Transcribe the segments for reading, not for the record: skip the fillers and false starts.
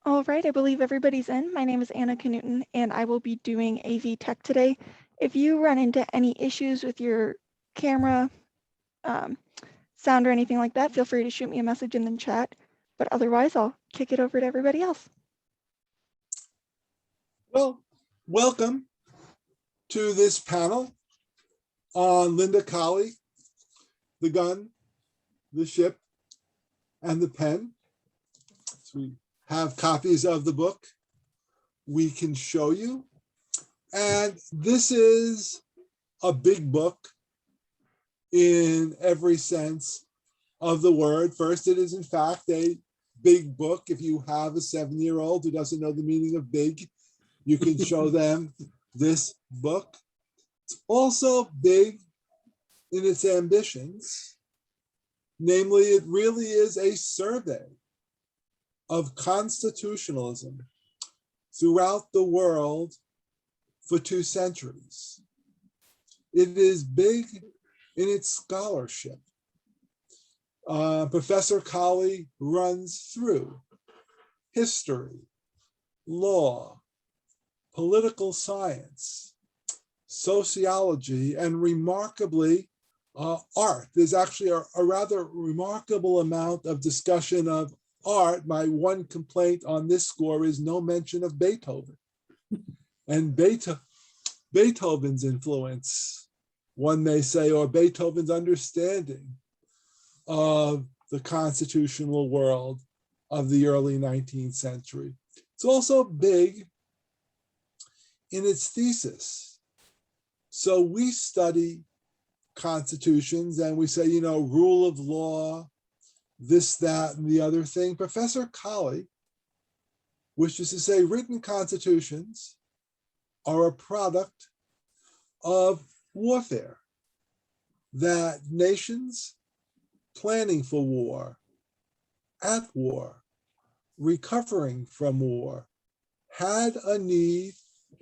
All right, I believe everybody's in. My name is Anna Knutson, and I will be doing AV Tech today. If you run into any issues with your camera, um, sound, or anything like that, feel free to shoot me a message in the chat. But otherwise, I'll kick it over to everybody else. Well, welcome to this panel on Linda Colley, the gun, the ship, and the pen. So we have copies of the book we can show you. And this is a big book in every sense of the word. First, it is in fact a big book. If you have a 7-year-old who doesn't know the meaning of big, you can show them this book. It's also big in its ambitions. Namely, it really is a survey of constitutionalism throughout the world for 2 centuries. It is big in its scholarship. Professor Colley runs through history, law, political science, sociology, and remarkably, art. There's actually a rather remarkable amount of discussion of art. My one complaint on this score is no mention of Beethoven. And Beethoven's influence, one may say, or Beethoven's understanding of the constitutional world of the early 19th century. It's also big in its thesis. So we study constitutions and we say, rule of law, this, that, and the other thing. Professor Colley wishes to say written constitutions are a product of warfare, that nations planning for war, at war, recovering from war, had a need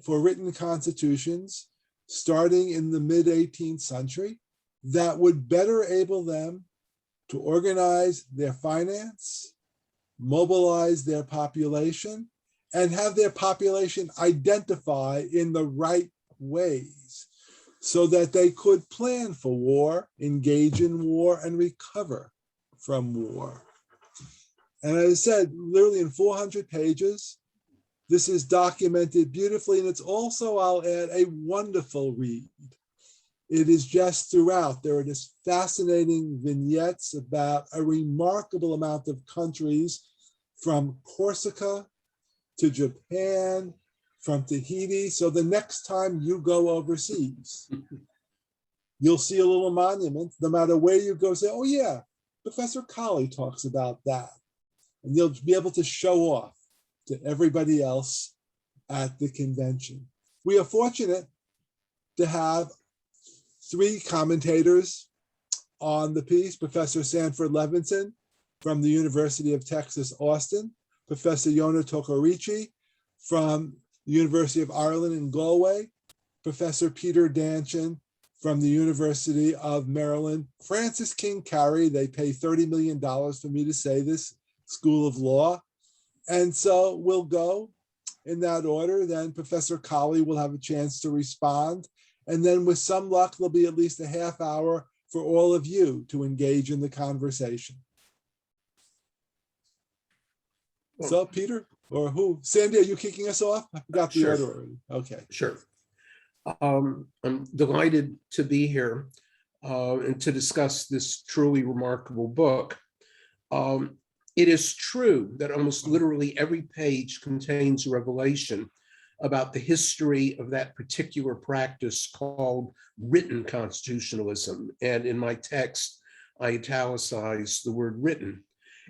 for written constitutions starting in the mid-18th century that would better enable them to organize their finance, mobilize their population, and have their population identify in the right ways so that they could plan for war, engage in war, and recover from war. And as I said, literally in 400 pages, this is documented beautifully, and it's also, I'll add, a wonderful read. It is just throughout. There are just fascinating vignettes about a remarkable amount of countries, from Corsica to Japan, from Tahiti. So the next time you go overseas, you'll see a little monument. No matter where you go, say, oh yeah, Professor Colley talks about that. And you'll be able to show off to everybody else at the convention. We are fortunate to have 3 commentators on the piece: Professor Sanford Levinson from the University of Texas, Austin, Professor Yona Tokorichi from the University of Ireland in Galway, Professor Peter Danchin from the University of Maryland, Francis King Carey. They pay $30 million for me to say this, School of Law. And so we'll go in that order. Then Professor Colley will have a chance to respond. And then with some luck, there'll be at least a half hour for all of you to engage in the conversation. So Peter, or who? Sandy, are you kicking us off? I forgot the order already. Okay. Sure. I'm delighted to be here and to discuss this truly remarkable book. It is true that almost literally every page contains a revelation about the history of that particular practice called written constitutionalism. And in my text, I italicized the word written.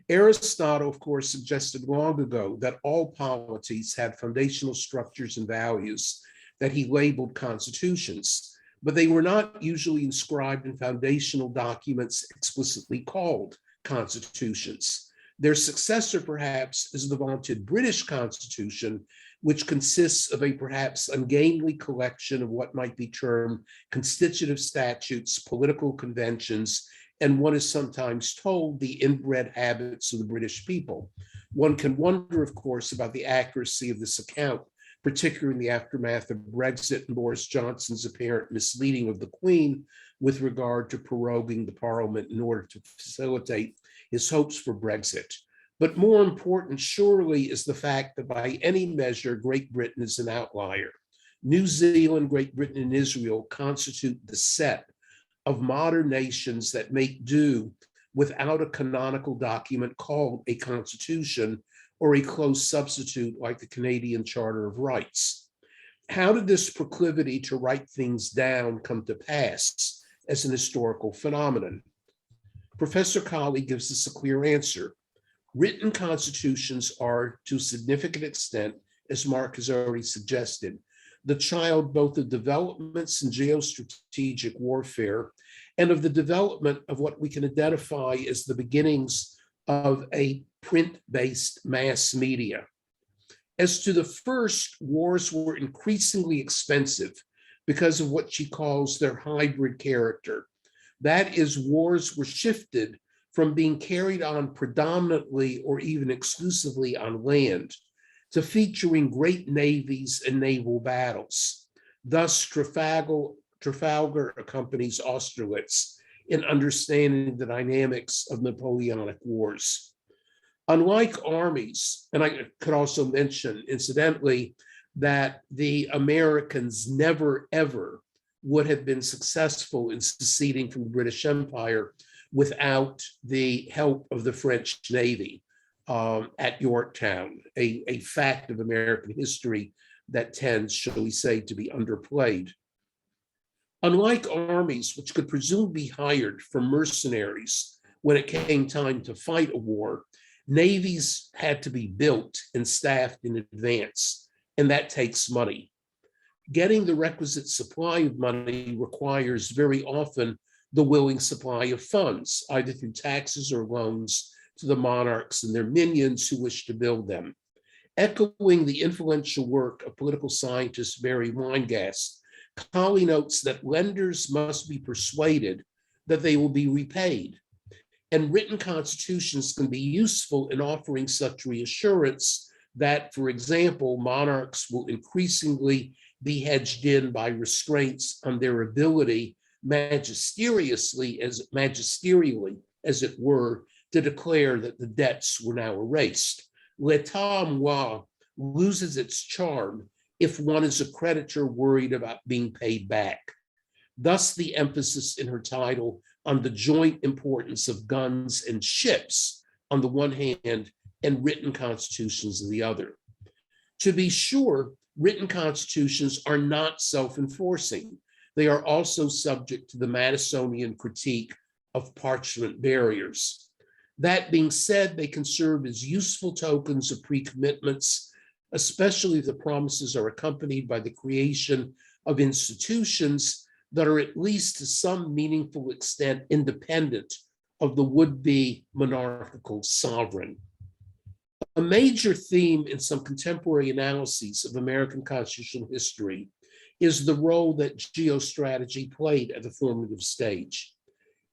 Aristotle, of course, suggested long ago that all polities had foundational structures and values that he labeled constitutions, but they were not usually inscribed in foundational documents explicitly called constitutions. Their successor, perhaps, is the vaunted British Constitution, which consists of a perhaps ungainly collection of what might be termed constitutive statutes, political conventions, and one is sometimes told the inbred habits of the British people. One can wonder, of course, about the accuracy of this account, particularly in the aftermath of Brexit and Boris Johnson's apparent misleading of the Queen with regard to proroguing the Parliament in order to facilitate his hopes for Brexit. But more important, surely, is the fact that by any measure, Great Britain is an outlier. New Zealand, Great Britain, and Israel constitute the set of modern nations that make do without a canonical document called a constitution or a close substitute like the Canadian Charter of Rights. How did this proclivity to write things down come to pass as an historical phenomenon? Professor Colley gives us a clear answer. Written constitutions are, to a significant extent, as Mark has already suggested, the child both of developments in geostrategic warfare and of the development of what we can identify as the beginnings of a print-based mass media. As to the first, wars were increasingly expensive because of what she calls their hybrid character. That is, wars were shifted from being carried on predominantly or even exclusively on land to featuring great navies and naval battles. Thus, Trafalgar accompanies Austerlitz in understanding the dynamics of Napoleonic wars. Unlike armies, and I could also mention, incidentally, that the Americans never, ever would have been successful in seceding from the British Empire without the help of the French Navy at Yorktown, a fact of American history that tends, shall we say, to be underplayed. Unlike armies, which could presumably be hired from mercenaries when it came time to fight a war, navies had to be built and staffed in advance, and that takes money. Getting the requisite supply of money requires very often the willing supply of funds, either through taxes or loans to the monarchs and their minions who wish to build them. Echoing the influential work of political scientist Mary Weingast, Colley notes that lenders must be persuaded that they will be repaid, and written constitutions can be useful in offering such reassurance that, for example, monarchs will increasingly be hedged in by restraints on their ability magisterially, as it were, to declare that the debts were now erased. L'état moi loses its charm if one is a creditor worried about being paid back. Thus, the emphasis in her title on the joint importance of guns and ships on the one hand and written constitutions on the other. To be sure, written constitutions are not self-enforcing. They are also subject to the Madisonian critique of parchment barriers. That being said, they can serve as useful tokens of pre-commitments, especially if the promises are accompanied by the creation of institutions that are at least to some meaningful extent independent of the would-be monarchical sovereign. A major theme in some contemporary analyses of American constitutional history is the role that geostrategy played at the formative stage.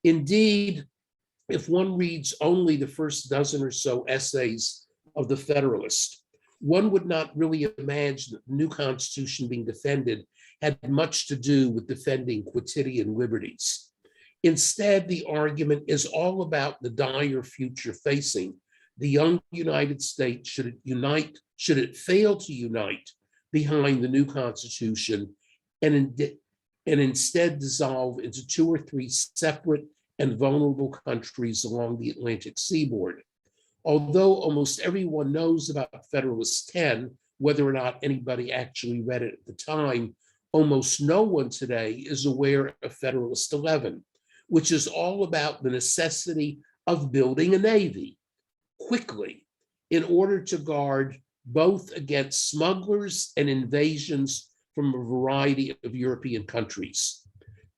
Indeed, if one reads only the first dozen or so essays of the Federalist, one would not really imagine that the new Constitution being defended had much to do with defending quotidian liberties. Instead, the argument is all about the dire future facing the young United States should it fail to unite behind the new Constitution and instead dissolve into 2 or 3 separate and vulnerable countries along the Atlantic seaboard. Although almost everyone knows about Federalist 10, whether or not anybody actually read it at the time, almost no one today is aware of Federalist 11, which is all about the necessity of building a navy quickly in order to guard both against smugglers and invasions from a variety of European countries.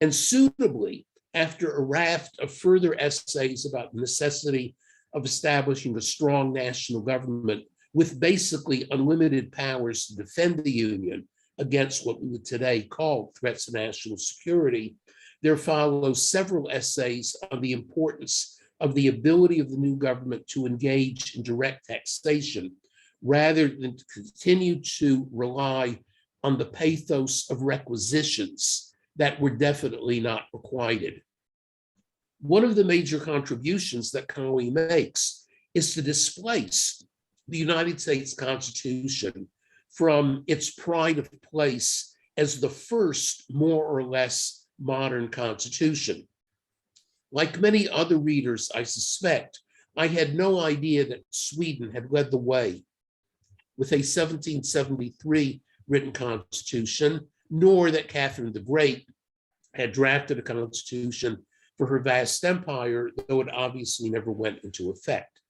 And suitably, after a raft of further essays about the necessity of establishing a strong national government with basically unlimited powers to defend the Union against what we would today call threats to national security, there follow several essays on the importance of the ability of the new government to engage in direct taxation rather than to continue to rely on the pathos of requisitions that were definitely not requited. One of the major contributions that Colley makes is to displace the United States Constitution from its pride of place as the first more or less modern constitution. Like many other readers, I suspect, I had no idea that Sweden had led the way with a 1773 written constitution, nor that Catherine the Great had drafted a constitution for her vast empire, though it obviously never went into effect.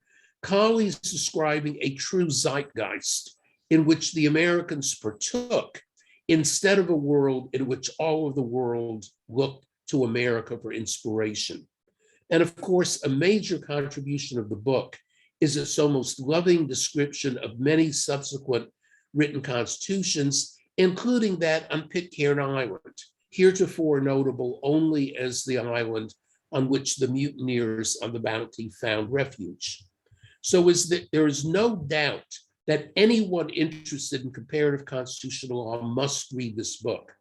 Colley is describing a true zeitgeist in which the Americans partook instead of a world in which all of the world looked to America for inspiration. And of course, a major contribution of the book is its almost loving description of many subsequent written constitutions, including that on Pitcairn Island, heretofore notable only as the island on which the mutineers on the Bounty found refuge. So there is no doubt that anyone interested in comparative constitutional law must read this book.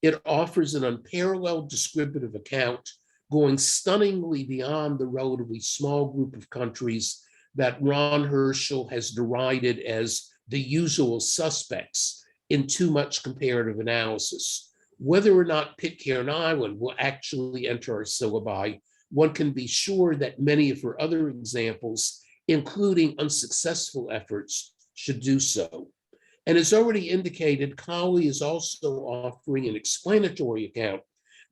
It offers an unparalleled descriptive account going stunningly beyond the relatively small group of countries that Ron Herschel has derided as the usual suspects in too much comparative analysis. Whether or not Pitcairn Island will actually enter our syllabi, one can be sure that many of her other examples, including unsuccessful efforts, should do so. And as already indicated, Colley is also offering an explanatory account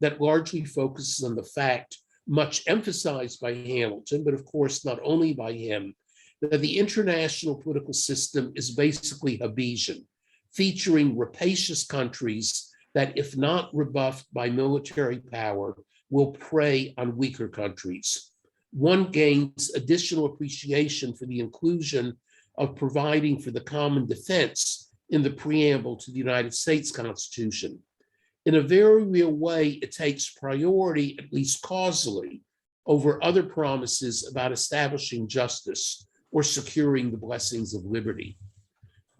that largely focuses on the fact, much emphasized by Hamilton, but of course not only by him, that the international political system is basically Hobbesian, featuring rapacious countries that, if not rebuffed by military power, will prey on weaker countries. One gains additional appreciation for the inclusion of providing for the common defense in the preamble to the United States Constitution. In a very real way, it takes priority, at least causally, over other promises about establishing justice or securing the blessings of liberty.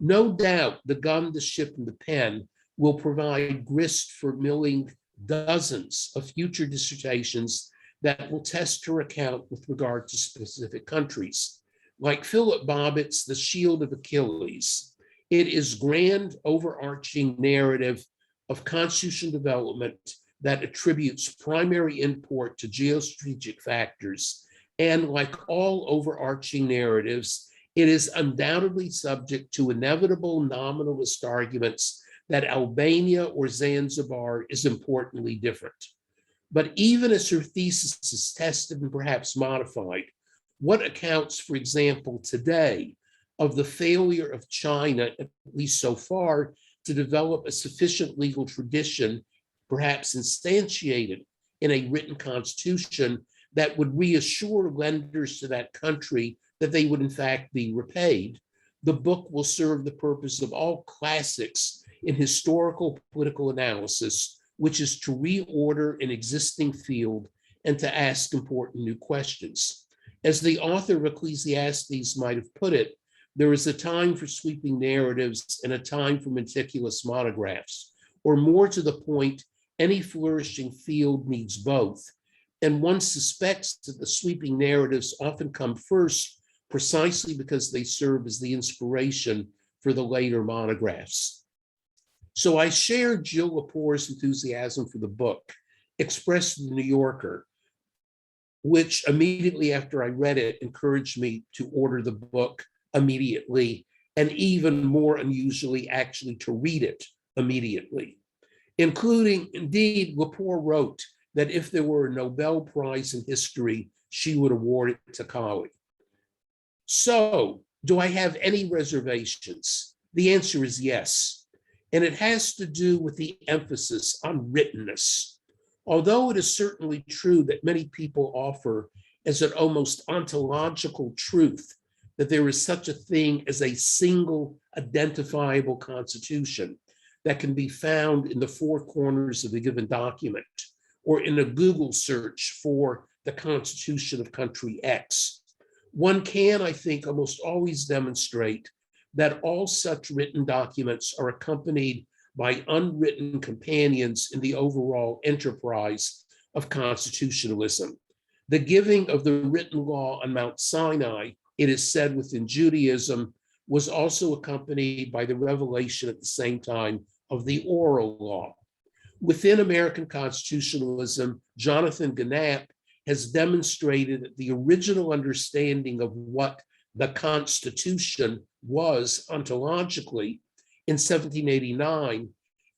No doubt the gun, the ship, and the pen will provide grist for milling dozens of future dissertations that will test her account with regard to specific countries. Like Philip Bobbitt's The Shield of Achilles, it is grand, overarching narrative of constitutional development that attributes primary import to geostrategic factors. And like all overarching narratives, it is undoubtedly subject to inevitable nominalist arguments that Albania or Zanzibar is importantly different. But even as her thesis is tested and perhaps modified, what accounts, for example, today of the failure of China, at least so far, to develop a sufficient legal tradition, perhaps instantiated in a written constitution that would reassure lenders to that country that they would in fact be repaid? The book will serve the purpose of all classics in historical political analysis, which is to reorder an existing field and to ask important new questions. As the author of Ecclesiastes might have put it, there is a time for sweeping narratives and a time for meticulous monographs, or more to the point, any flourishing field needs both. And one suspects that the sweeping narratives often come first precisely because they serve as the inspiration for the later monographs. So I shared Jill Lepore's enthusiasm for the book, expressed in the New Yorker, which immediately after I read it encouraged me to order the book immediately, and even more unusually, actually to read it immediately. Including, indeed, Lepore wrote that if there were a Nobel Prize in history, she would award it to Colley. So, do I have any reservations? The answer is yes. And it has to do with the emphasis on writtenness. Although it is certainly true that many people offer as an almost ontological truth that there is such a thing as a single identifiable constitution that can be found in the four corners of a given document, or in a Google search for the Constitution of country X. One can, I think, almost always demonstrate that all such written documents are accompanied by unwritten companions in the overall enterprise of constitutionalism. The giving of the written law on Mount Sinai, it is said within Judaism, was also accompanied by the revelation at the same time of the oral law. Within American constitutionalism, Jonathan Gannett has demonstrated that the original understanding of what the Constitution was ontologically in 1789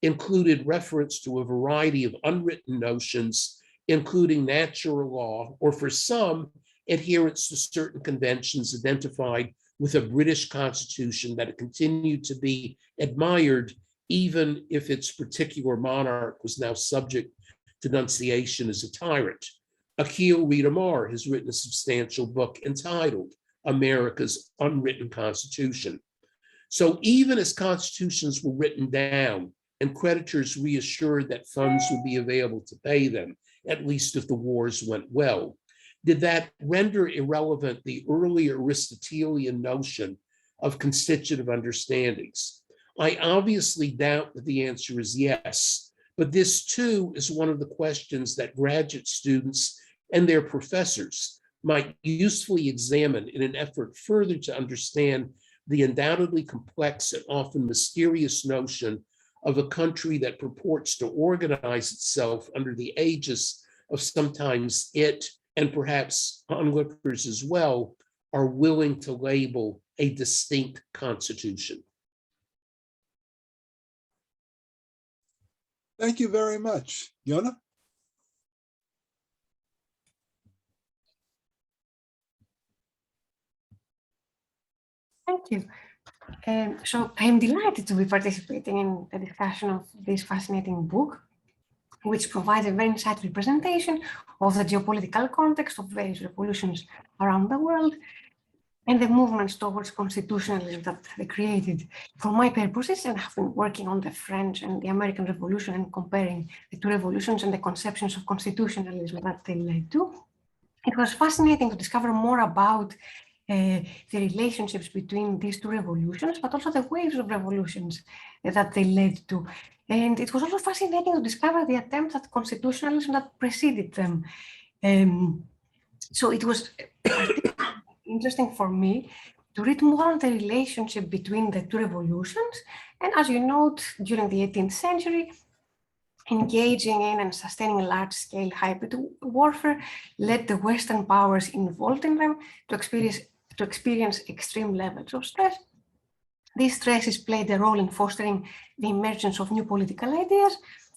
included reference to a variety of unwritten notions, including natural law, or for some, adherence to certain conventions identified with a British constitution that continued to be admired, even if its particular monarch was now subject to denunciation as a tyrant. Akhil Reed-Amar has written a substantial book entitled America's Unwritten Constitution. So even as constitutions were written down and creditors reassured that funds would be available to pay them, at least if the wars went well, did that render irrelevant the early Aristotelian notion of constitutive understandings? I obviously doubt that the answer is yes, but this too is one of the questions that graduate students and their professors might usefully examine in an effort further to understand the undoubtedly complex and often mysterious notion of a country that purports to organize itself under the aegis of sometimes it, and perhaps onlookers as well, are willing to label a distinct constitution. Thank you very much. Yona? Thank you. So I'm delighted to be participating in the discussion of this fascinating book, which provides a very insightful presentation of the geopolitical context of various revolutions around the world and the movements towards constitutionalism that they created. For my purposes, and I've been working on the French and the American Revolution and comparing the two revolutions and the conceptions of constitutionalism that they led to, it was fascinating to discover more about the relationships between these two revolutions, but also the waves of revolutions that they led to. And it was also fascinating to discover the attempts at constitutionalism that preceded them. So it was interesting for me to read more on the relationship between the two revolutions. And as you note, during the 18th century, engaging in and sustaining large-scale hybrid warfare led the Western powers involved in them to experience extreme levels of stress. These stresses played a role in fostering the emergence of new political ideas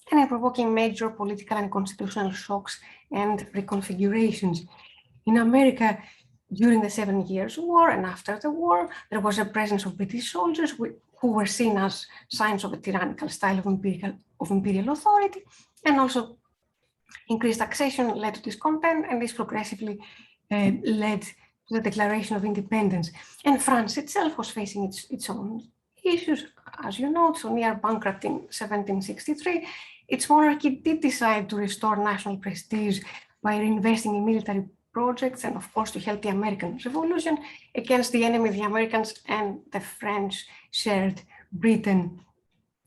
and in provoking major political and constitutional shocks and reconfigurations. In America, during the 7 Years' War and after the war, there was a presence of British soldiers who were seen as signs of a tyrannical style of imperial authority, and also increased taxation led to discontent, and this progressively led to the Declaration of Independence. And France itself was facing its own issues, as you know. So near bankrupt in 1763, its monarchy did decide to restore national prestige by reinvesting in military projects and, of course, to help the American Revolution against the enemy the Americans and the French shared Britain.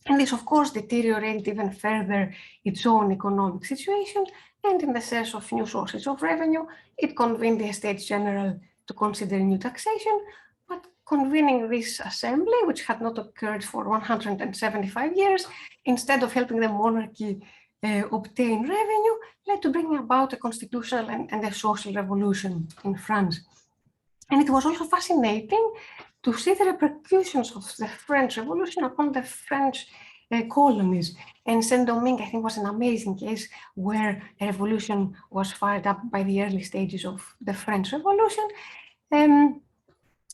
And this, of course, deteriorated even further its own economic situation. And in the search of new sources of revenue, it convened the Estates General to consider new taxation. But convening this assembly, which had not occurred for 175 years, instead of helping the monarchy obtain revenue, led to bringing about a constitutional and a social revolution in France. And it was also fascinating to see the repercussions of the French Revolution upon the French colonies. And Saint-Domingue, I think, was an amazing case where a revolution was fired up by the early stages of the French Revolution. And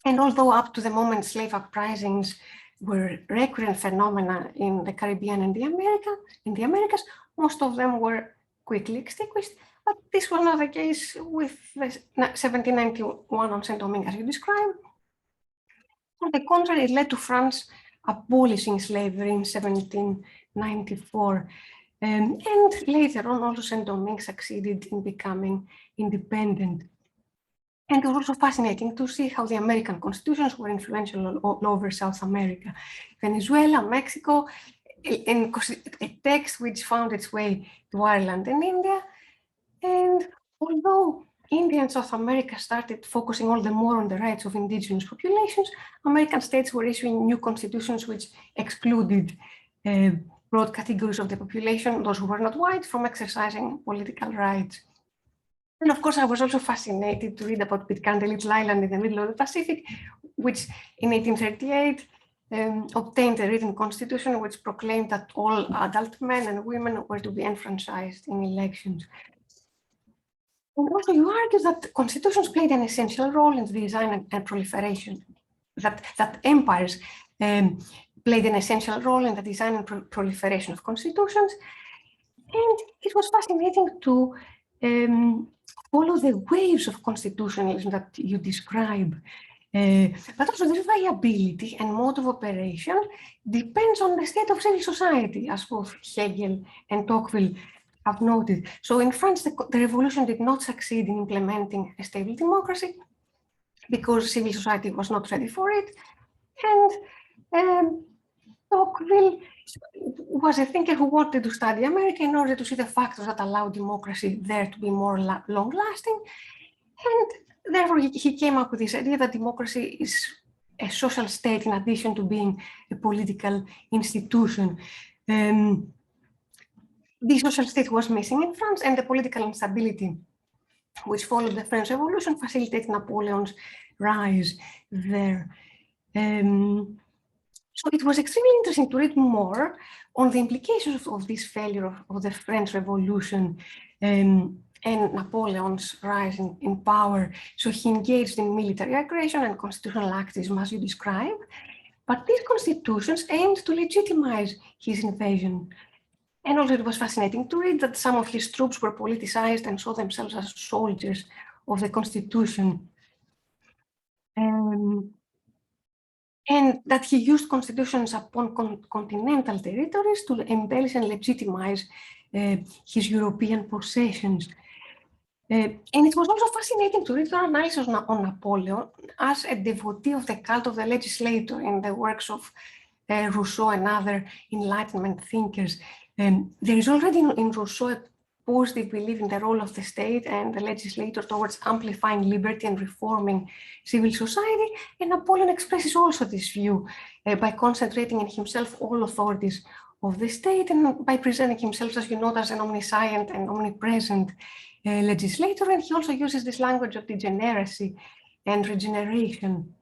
although up to the moment slave uprisings were recurrent phenomena in the Caribbean and the Americas, most of them were quickly extinguished. But this was not the case with the 1791 on Saint-Domingue, as you described. On the contrary, it led to France abolishing slavery in 1794. And later on, also Saint-Domingue succeeded in becoming independent. And it was also fascinating to see how the American constitutions were influential all over South America. Venezuela, Mexico, and a text which found its way to Ireland and India. And although India and South America started focusing all the more on the rights of indigenous populations, American states were issuing new constitutions which excluded broad categories of the population, those who were not white, from exercising political rights. And of course, I was also fascinated to read about Pitcairn, a little island in the middle of the Pacific, which in 1838 obtained a written constitution which proclaimed that all adult men and women were to be enfranchised in elections. And also, you argue that constitutions played an essential role in the design and proliferation, that empires played an essential role in the design and proliferation of constitutions. And it was fascinating to follow the waves of constitutionalism that you describe. But also their viability and mode of operation depends on the state of civil society, as both Hegel and Tocqueville have noted. So in France, the revolution did not succeed in implementing a stable democracy because civil society was not ready for it. And Tocqueville was a thinker who wanted to study America in order to see the factors that allow democracy there to be more long-lasting. And therefore, he came up with this idea that democracy is a social state in addition to being a political institution. The social state was missing in France, and the political instability which followed the French Revolution facilitated Napoleon's rise there. So it was extremely interesting to read more on the implications of this failure of the French Revolution and Napoleon's rise in power. So he engaged in military aggression and constitutional activism, as you describe. But these constitutions aimed to legitimize his invasion. And also it was fascinating to read that some of his troops were politicized and saw themselves as soldiers of the Constitution. And that he used constitutions upon continental territories to embellish and legitimize his European possessions. And it was also fascinating to read your analysis on Napoleon as a devotee of the cult of the legislator in the works of Rousseau and other Enlightenment thinkers. There is already in Rousseau a positive belief in the role of the state and the legislator towards amplifying liberty and reforming civil society, and Napoleon expresses also this view by concentrating in himself all authorities of the state and by presenting himself, as you know, as an omniscient and omnipresent legislator. And he also uses this language of degeneracy and regeneration.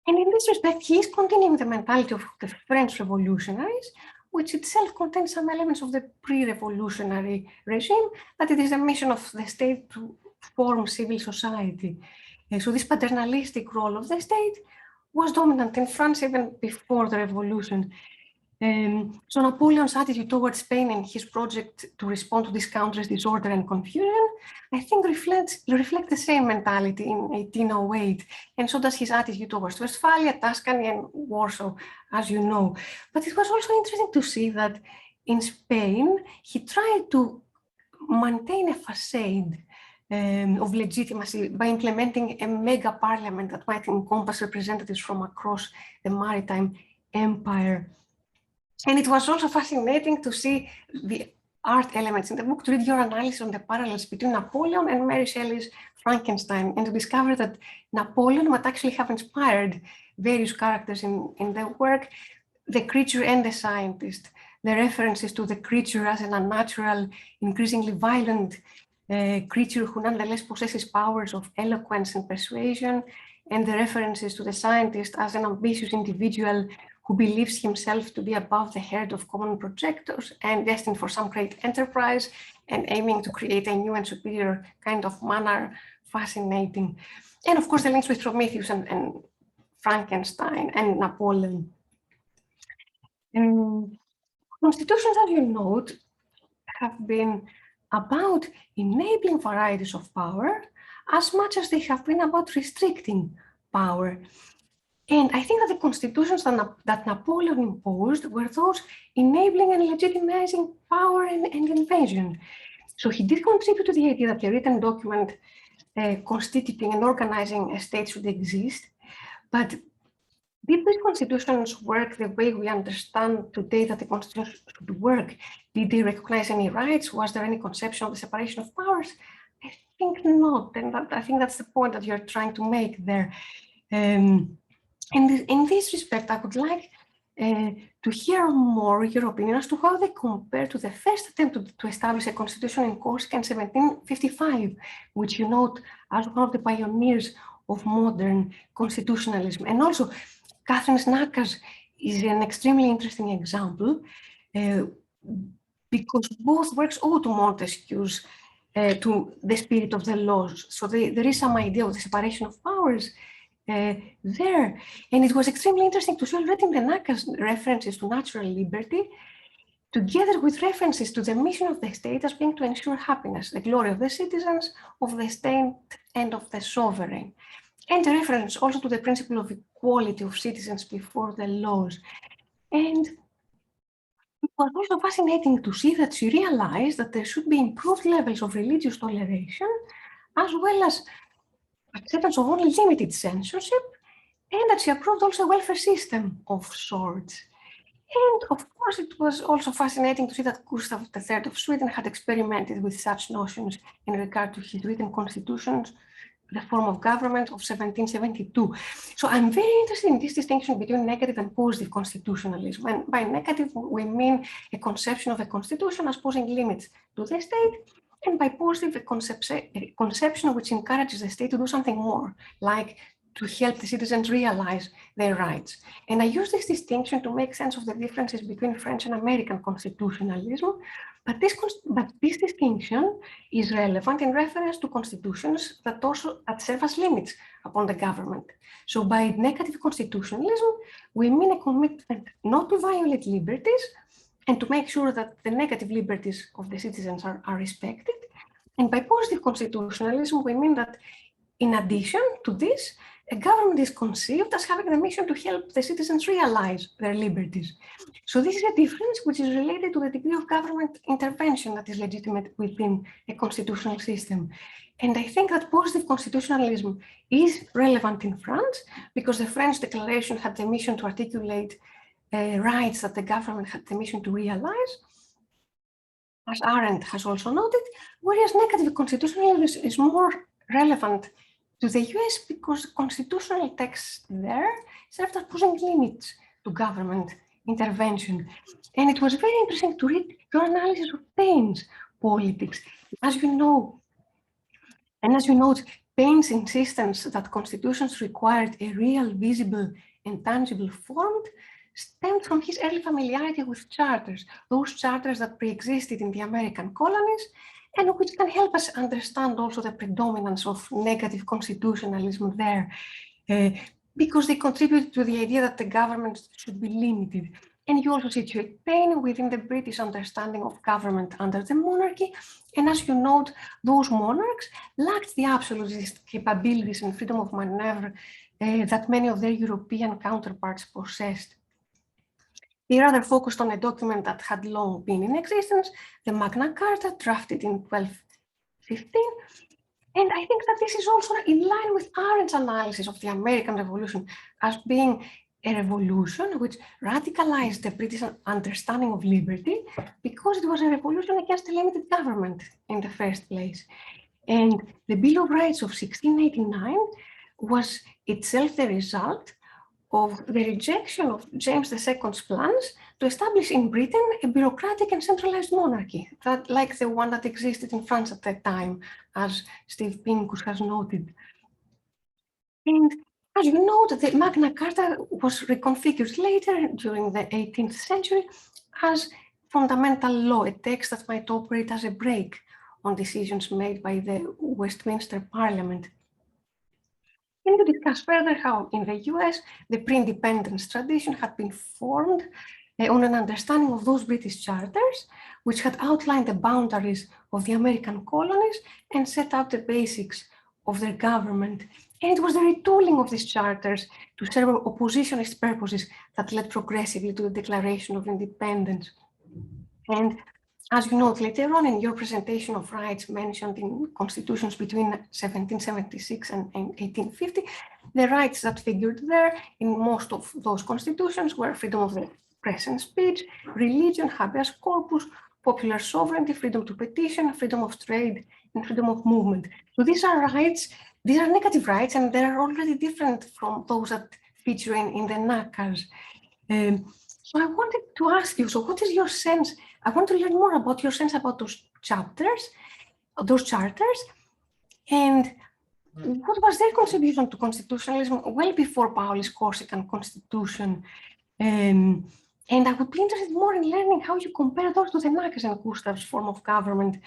And in this respect, he is continuing the mentality of the French revolutionaries, which itself contains some elements of the pre-revolutionary regime, that it is the mission of the state to form civil society. So this paternalistic role of the state was dominant in France even before the revolution. So Napoleon's attitude towards Spain and his project to respond to this country's disorder and confusion, I think reflect the same mentality in 1808. And so does his attitude towards Westphalia, Tuscany, and Warsaw, as you know. But it was also interesting to see that in Spain, he tried to maintain a facade of legitimacy by implementing a mega parliament that might encompass representatives from across the maritime empire. And it was also fascinating to see the art elements in the book, to read your analysis on the parallels between Napoleon and Mary Shelley's Frankenstein, and to discover that Napoleon might actually have inspired various characters in the work, the creature and the scientist, the references to the creature as an unnatural, increasingly violent creature who nonetheless possesses powers of eloquence and persuasion, and the references to the scientist as an ambitious individual who believes himself to be above the herd of common projectors and destined for some great enterprise and aiming to create a new and superior kind of manner, fascinating. And of course, the links with Prometheus and Frankenstein and Napoleon. Constitutions, as you note, have been about enabling varieties of power as much as they have been about restricting power. And I think that the constitutions that Napoleon imposed were those enabling and legitimizing power and invasion. So he did contribute to the idea that a written document constituting and organizing a state should exist. But did these constitutions work the way we understand today that the constitution should work? Did they recognize any rights? Was there any conception of the separation of powers? I think not. And I think that's the point that you're trying to make there. In this respect, I would like to hear more your opinion as to how they compare to the first attempt to establish a constitution in Corsica in 1755, which you note as one of the pioneers of modern constitutionalism. And also, Catherine's Nakas is an extremely interesting example because both works owe to Montesquieu's to the spirit of the laws. So there is some idea of the separation of powers there. And it was extremely interesting to see already in the Nakas references to natural liberty, together with references to the mission of the state as being to ensure happiness, the glory of the citizens, of the state, and of the sovereign. And a reference also to the principle of equality of citizens before the laws. And it was also fascinating to see that she realized that there should be improved levels of religious toleration, as well as acceptance of only limited censorship, and that she approved also a welfare system of sorts. And of course, it was also fascinating to see that Gustav III of Sweden had experimented with such notions in regard to his written constitutions, the form of government of 1772. So I'm very interested in this distinction between negative and positive constitutionalism. And by negative, we mean a conception of a constitution as posing limits to the state, and by positive, a conception which encourages the state to do something more, like to help the citizens realize their rights. And I use this distinction to make sense of the differences between French and American constitutionalism, but this distinction is relevant in reference to constitutions that serve as limits upon the government. So by negative constitutionalism, we mean a commitment not to violate liberties and to make sure that the negative liberties of the citizens are respected. And by positive constitutionalism, we mean that in addition to this, a government is conceived as having the mission to help the citizens realize their liberties. So this is a difference which is related to the degree of government intervention that is legitimate within a constitutional system. And I think that positive constitutionalism is relevant in France because the French Declaration had the mission to articulate rights that the government had the mission to realize, as Arendt has also noted, whereas negative constitutionalism is more relevant to the US because constitutional texts there served as posing limits to government intervention. And it was very interesting to read your analysis of Paine's politics. As you know, and as you note, Paine's insistence that constitutions required a real, visible, and tangible form stemmed from his early familiarity with charters, those charters that pre-existed in the American colonies, and which can help us understand also the predominance of negative constitutionalism there, because they contribute to the idea that the government should be limited. And you also situate Paine within the British understanding of government under the monarchy. And as you note, those monarchs lacked the absolutist capabilities and freedom of maneuver that many of their European counterparts possessed. They rather focused on a document that had long been in existence, the Magna Carta, drafted in 1215. And I think that this is also in line with Arendt's analysis of the American Revolution as being a revolution which radicalized the British understanding of liberty because it was a revolution against a limited government in the first place. And the Bill of Rights of 1689 was itself the result of the rejection of James II's plans to establish in Britain a bureaucratic and centralized monarchy, that, like the one that existed in France at that time, as Steve Pincus has noted. And as you know, the Magna Carta was reconfigured later during the 18th century as fundamental law, a text that might operate as a brake on decisions made by the Westminster Parliament. And to discuss further how in the US, the pre-independence tradition had been formed on an understanding of those British charters, which had outlined the boundaries of the American colonies and set out the basics of their government. And it was the retooling of these charters to serve oppositionist purposes that led progressively to the Declaration of Independence. And as you note later on in your presentation of rights mentioned in constitutions between 1776 and 1850, the rights that figured there in most of those constitutions were freedom of the press and speech, religion, habeas corpus, popular sovereignty, freedom to petition, freedom of trade, and freedom of movement. So these are rights, these are negative rights, and they are already different from those that feature in the NACAs. So I wanted to ask you, so what is your sense? I want to learn more about your sense about those charters, and what was their contribution to constitutionalism well before Pauli's Corsican Constitution? And I would be interested more in learning how you compare those to the NACAs and Gustav's form of government,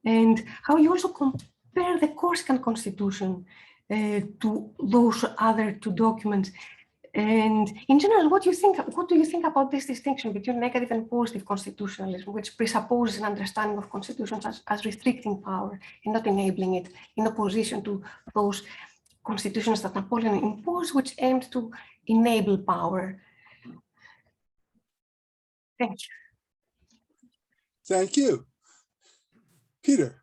and how you also compare the Corsican Constitution to those other two documents. And in general, what do you think about this distinction between negative and positive constitutionalism, which presupposes an understanding of constitutions as restricting power and not enabling it, in opposition to those constitutions that Napoleon imposed, which aimed to enable power? Thank you. Thank you. Peter.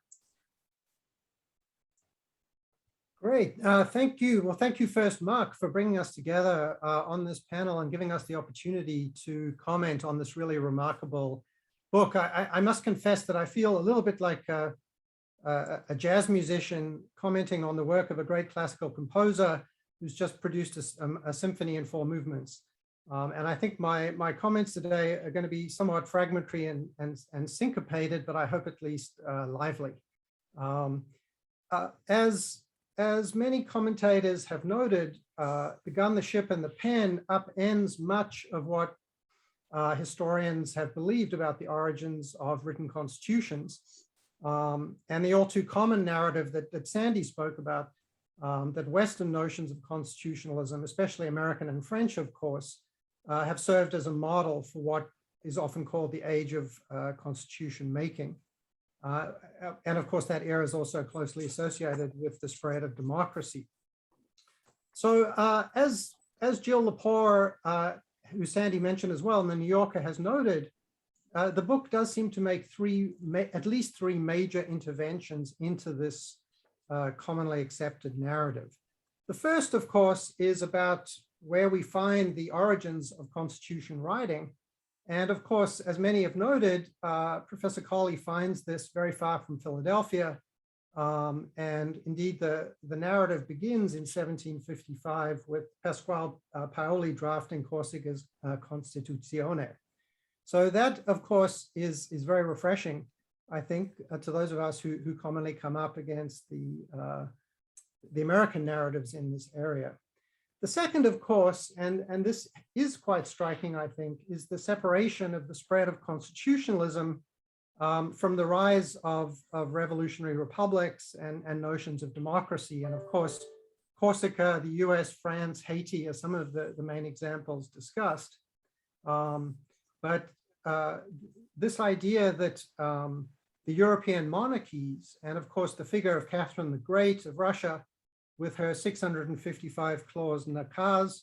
Great, thank you. Well, thank you first, Mark, for bringing us together on this panel and giving us the opportunity to comment on this really remarkable book. I must confess that I feel a little bit like a jazz musician commenting on the work of a great classical composer who's just produced a symphony in 4 movements. And I think my comments today are going to be somewhat fragmentary and syncopated, but I hope at least lively. As many commentators have noted, The Gun, the Ship, and the Pen upends much of what historians have believed about the origins of written constitutions. And the all too common narrative that Sandy spoke about, that Western notions of constitutionalism, especially American and French, of course, have served as a model for what is often called the age of constitution making. And of course, that era is also closely associated with the spread of democracy. So as Jill Lepore, who Sandy mentioned as well, and the New Yorker has noted, the book does seem to make at least three major interventions into this commonly accepted narrative. The first, of course, is about where we find the origins of constitution writing. And of course, as many have noted, Professor Colley finds this very far from Philadelphia. And indeed, the narrative begins in 1755 with Pasquale Paoli drafting Corsica's Constituzione. So that, of course, is very refreshing, I think, to those of us who commonly come up against the American narratives in this area. The second, of course, and this is quite striking, I think, is the separation of the spread of constitutionalism from the rise of revolutionary republics and notions of democracy. And of course, Corsica, the US, France, Haiti are some of the main examples discussed. But this idea that the European monarchies, and of course the figure of Catherine the Great of Russia, with her 655 clause nakaz,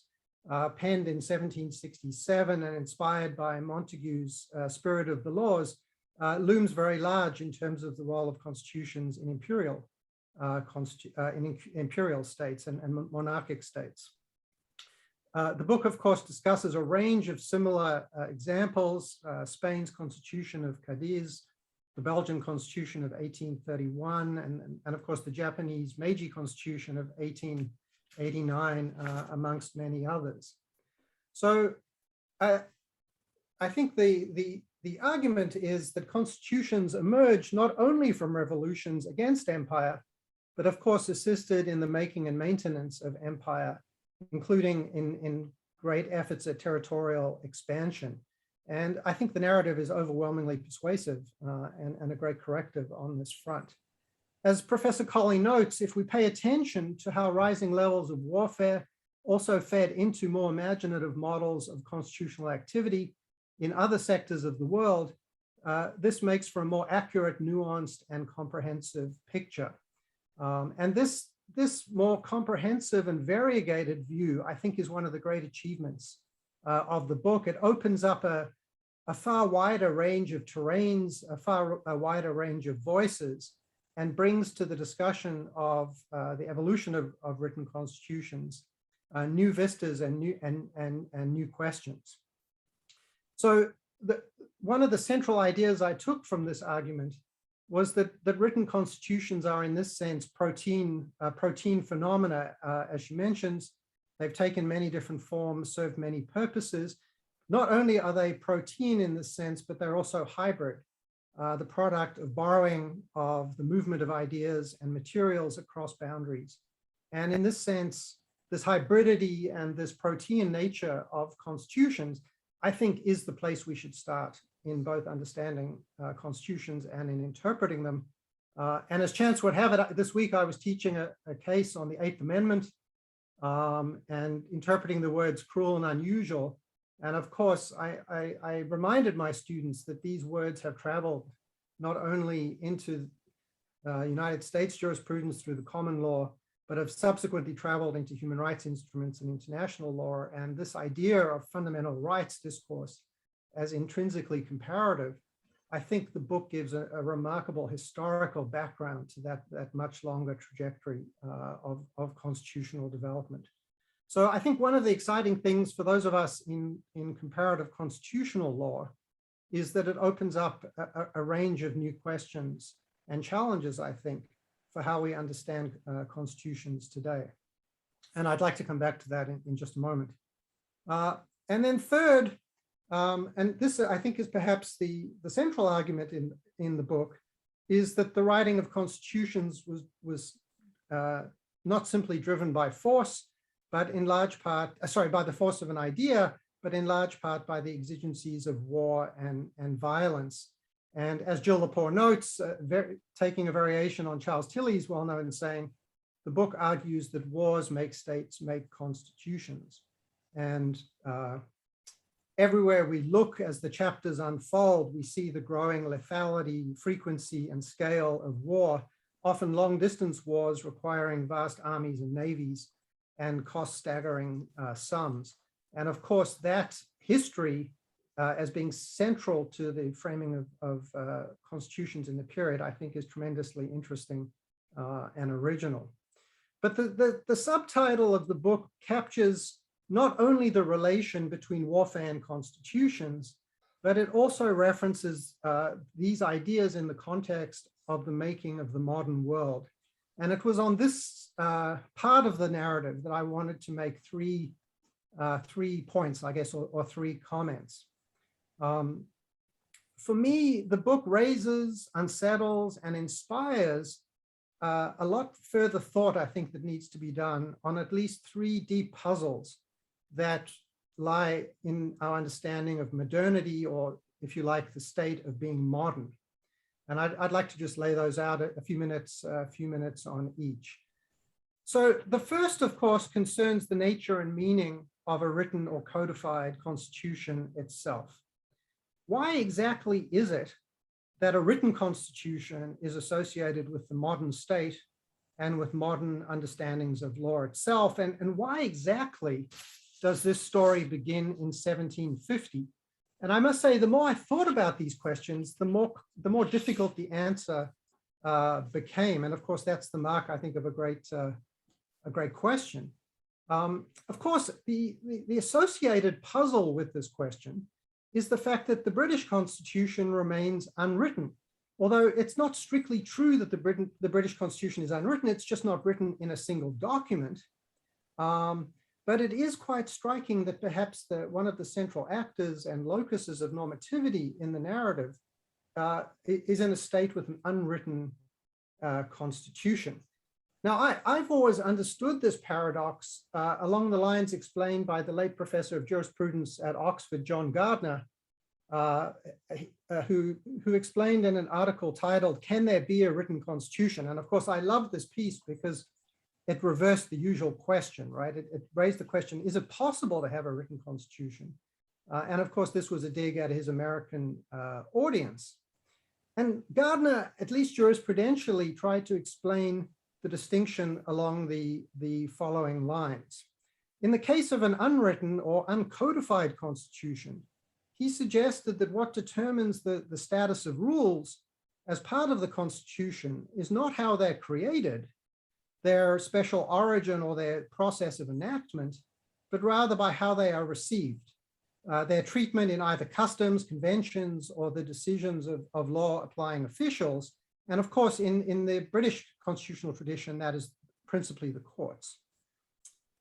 penned in 1767 and inspired by Montague's Spirit of the Laws, looms very large in terms of the role of constitutions in imperial states and monarchic states. The book, of course, discusses a range of similar examples: Spain's Constitution of Cadiz, the Belgian Constitution of 1831, and of course the Japanese Meiji Constitution of 1889, amongst many others. So I think the argument is that constitutions emerged not only from revolutions against empire, but of course assisted in the making and maintenance of empire, including in great efforts at territorial expansion. And I think the narrative is overwhelmingly persuasive and a great corrective on this front. As Professor Colley notes, if we pay attention to how rising levels of warfare also fed into more imaginative models of constitutional activity in other sectors of the world, this makes for a more accurate, nuanced, and comprehensive picture. And this this more comprehensive and variegated view, I think, is one of the great achievements of the book. It opens up a far wider range of terrains, a wider range of voices, and brings to the discussion of the evolution of written constitutions new vistas and new questions. So one of the central ideas I took from this argument was that written constitutions are, in this sense, protein phenomena. As she mentions, they've taken many different forms, served many purposes. Not only are they protein in this sense, but they're also hybrid, the product of borrowing of the movement of ideas and materials across boundaries. And in this sense, this hybridity and this protein nature of constitutions, I think, is the place we should start in both understanding constitutions and in interpreting them. And as chance would have it, this week I was teaching a case on the 8th Amendment and interpreting the words cruel and unusual. And of course, I reminded my students that these words have traveled not only into United States jurisprudence through the common law, but have subsequently traveled into human rights instruments and international law. And this idea of fundamental rights discourse as intrinsically comparative, I think the book gives a remarkable historical background to that much longer trajectory of constitutional development. So I think one of the exciting things for those of us in comparative constitutional law is that it opens up a range of new questions and challenges, I think, for how we understand constitutions today. And I'd like to come back to that in just a moment. And then third, and this I think is perhaps the central argument in the book, is that the writing of constitutions was not simply driven by force, but in large part, by the force of an idea, but in large part by the exigencies of war and violence. And as Jill Lepore notes, taking a variation on Charles Tilley's well-known saying, the book argues that wars make states make constitutions. And everywhere we look as the chapters unfold, we see the growing lethality, frequency, and scale of war, often long-distance wars requiring vast armies and navies and cost-staggering sums. And of course, that history as being central to the framing of constitutions in the period, I think is tremendously interesting and original. But the subtitle of the book captures not only the relation between warfare and constitutions, but it also references these ideas in the context of the making of the modern world. And it was on this part of the narrative that I wanted to make three points, I guess, or three comments. For me, the book raises, unsettles, and inspires a lot further thought, I think, that needs to be done on at least three deep puzzles that lie in our understanding of modernity, or if you like, the state of being modern. And I'd like to just lay those out a few minutes on each. So the first, of course, concerns the nature and meaning of a written or codified constitution itself. Why exactly is it that a written constitution is associated with the modern state and with modern understandings of law itself? And why exactly does this story begin in 1750? And I must say, the more I thought about these questions, the more difficult the answer became. And of course, that's the mark, I think, of a great question. Of course, the associated puzzle with this question is the fact that the British Constitution remains unwritten. Although it's not strictly true that the British Constitution is unwritten, it's just not written in a single document. But it is quite striking that perhaps one of the central actors and locuses of normativity in the narrative is in a state with an unwritten constitution. Now, I've always understood this paradox along the lines explained by the late professor of jurisprudence at Oxford, John Gardner, who explained in an article titled, "Can There Be a Written Constitution?" And of course, I love this piece because it reversed the usual question, right? It raised the question, is it possible to have a written constitution? And of course, this was a dig at his American audience. And Gardner, at least jurisprudentially, tried to explain the distinction along the following lines. In the case of an unwritten or uncodified constitution, he suggested that what determines the status of rules as part of the constitution is not how they're created, their special origin or their process of enactment, but rather by how they are received, their treatment in either customs, conventions, or the decisions of law applying officials. And of course, in the British constitutional tradition, that is principally the courts.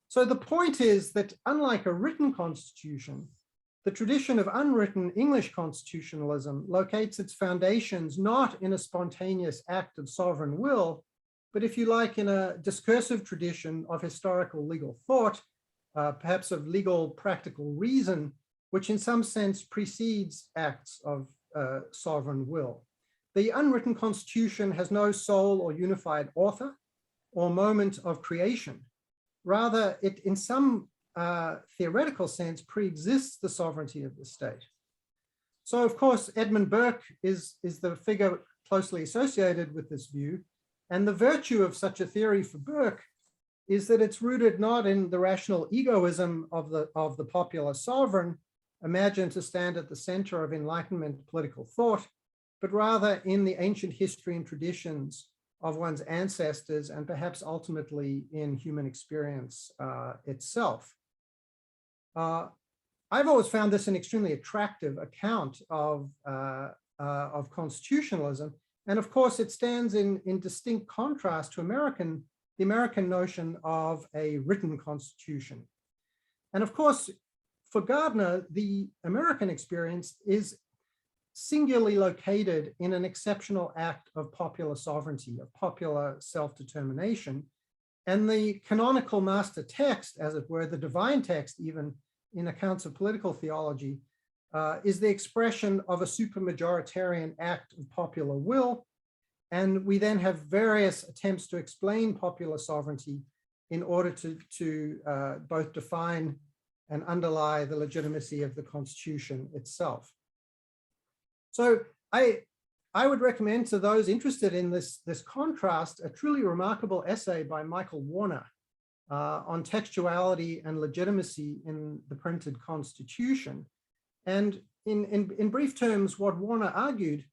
So the point is that unlike a written constitution, the tradition of unwritten English constitutionalism locates its foundations not in a spontaneous act of sovereign will, but if you like, in a discursive tradition of historical legal thought, perhaps of legal practical reason, which in some sense precedes acts of sovereign will. The unwritten constitution has no sole or unified author or moment of creation. Rather, it in some theoretical sense pre-exists the sovereignty of the state. So of course, Edmund Burke is the figure closely associated with this view. And the virtue of such a theory for Burke is that it's rooted not in the rational egoism of the popular sovereign, imagined to stand at the center of Enlightenment political thought, but rather in the ancient history and traditions of one's ancestors, and perhaps ultimately in human experience itself. I've always found this an extremely attractive account of constitutionalism. And of course, it stands in distinct contrast to the American notion of a written constitution. And of course, for Gardner, the American experience is singularly located in an exceptional act of popular sovereignty, of popular self-determination. And the canonical master text, as it were, the divine text, even in accounts of political theology, is the expression of a supermajoritarian act of popular will. And we then have various attempts to explain popular sovereignty in order to both define and underlie the legitimacy of the Constitution itself. So I would recommend to those interested in this contrast a truly remarkable essay by Michael Warner on textuality and legitimacy in the printed Constitution. And in brief terms, what Warner argued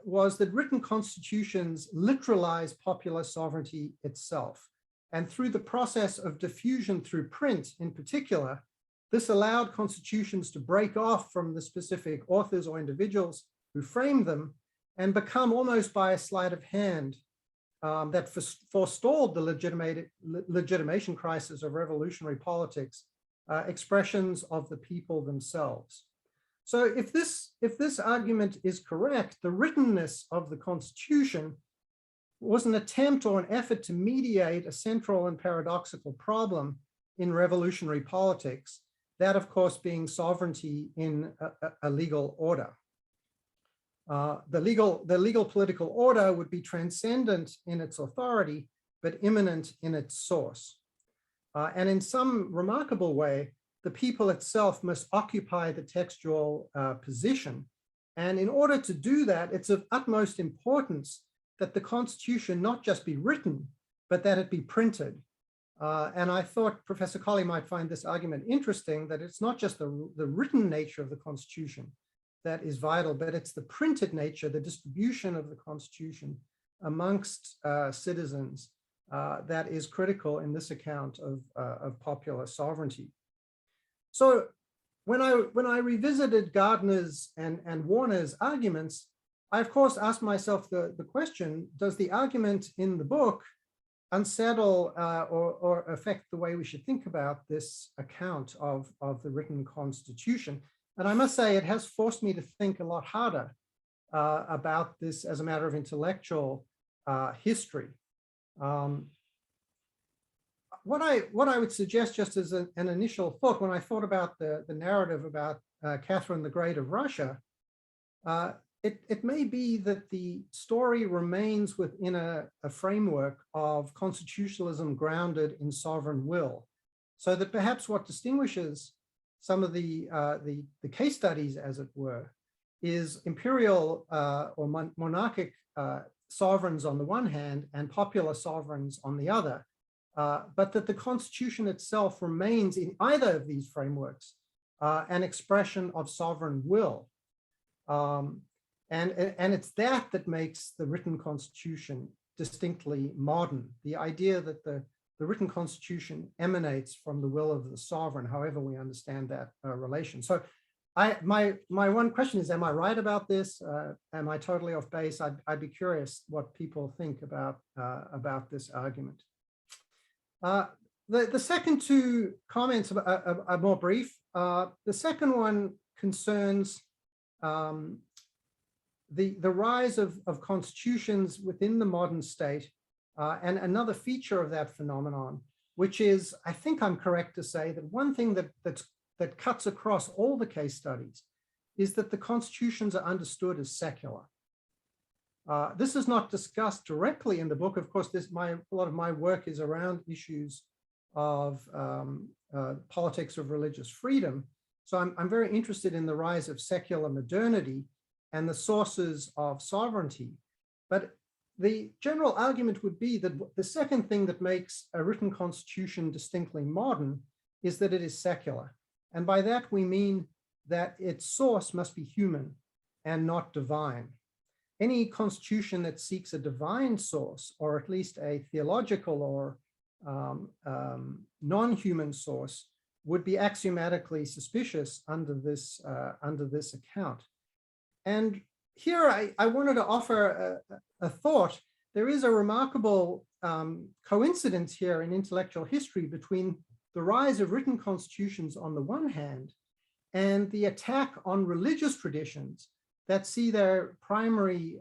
was that written constitutions literalize popular sovereignty itself. And through the process of diffusion through print in particular, this allowed constitutions to break off from the specific authors or individuals who framed them and become almost by a sleight of hand that forestalled the legitimation crisis of revolutionary politics, expressions of the people themselves. So if this argument is correct, the writtenness of the Constitution was an attempt or an effort to mediate a central and paradoxical problem in revolutionary politics, that of course being sovereignty in a legal order. The legal political order would be transcendent in its authority, but immanent in its source. And in some remarkable way, the people itself must occupy the textual position. And in order to do that, it's of utmost importance that the Constitution not just be written, but that it be printed. And I thought Professor Colley might find this argument interesting, that it's not just the written nature of the Constitution that is vital, but it's the printed nature, the distribution of the Constitution amongst citizens that is critical in this account of popular sovereignty. So when I revisited Gardner's and Warner's arguments, I of course asked myself the question, does the argument in the book unsettle or affect the way we should think about this account of the written Constitution? And I must say, it has forced me to think a lot harder about this as a matter of intellectual history. What I would suggest, just as an initial thought, when I thought about the narrative about Catherine the Great of Russia, it may be that the story remains within a framework of constitutionalism grounded in sovereign will, so that perhaps what distinguishes some of the case studies, as it were, is imperial or monarchic sovereigns on the one hand and popular sovereigns on the other, but that the Constitution itself remains in either of these frameworks an expression of sovereign will. And it's that makes the written Constitution distinctly modern. The idea that the written Constitution emanates from the will of the sovereign, however we understand that relation. So my one question is, am I right about this? Am I totally off base? I'd be curious what people think about this argument. The second two comments are more brief. The second one concerns the rise of constitutions within the modern state, and another feature of that phenomenon, which is, I think I'm correct to say that one thing that cuts across all the case studies is that the constitutions are understood as secular. This is not discussed directly in the book. Of course, a lot of my work is around issues of politics of religious freedom. So I'm very interested in the rise of secular modernity and the sources of sovereignty. But the general argument would be that the second thing that makes a written constitution distinctly modern is that it is secular. And by that, we mean that its source must be human and not divine. Any constitution that seeks a divine source, or at least a theological or non-human source, would be axiomatically suspicious under this account. And here I wanted to offer a thought. There is a remarkable coincidence here in intellectual history between the rise of written constitutions on the one hand and the attack on religious traditions that see their primary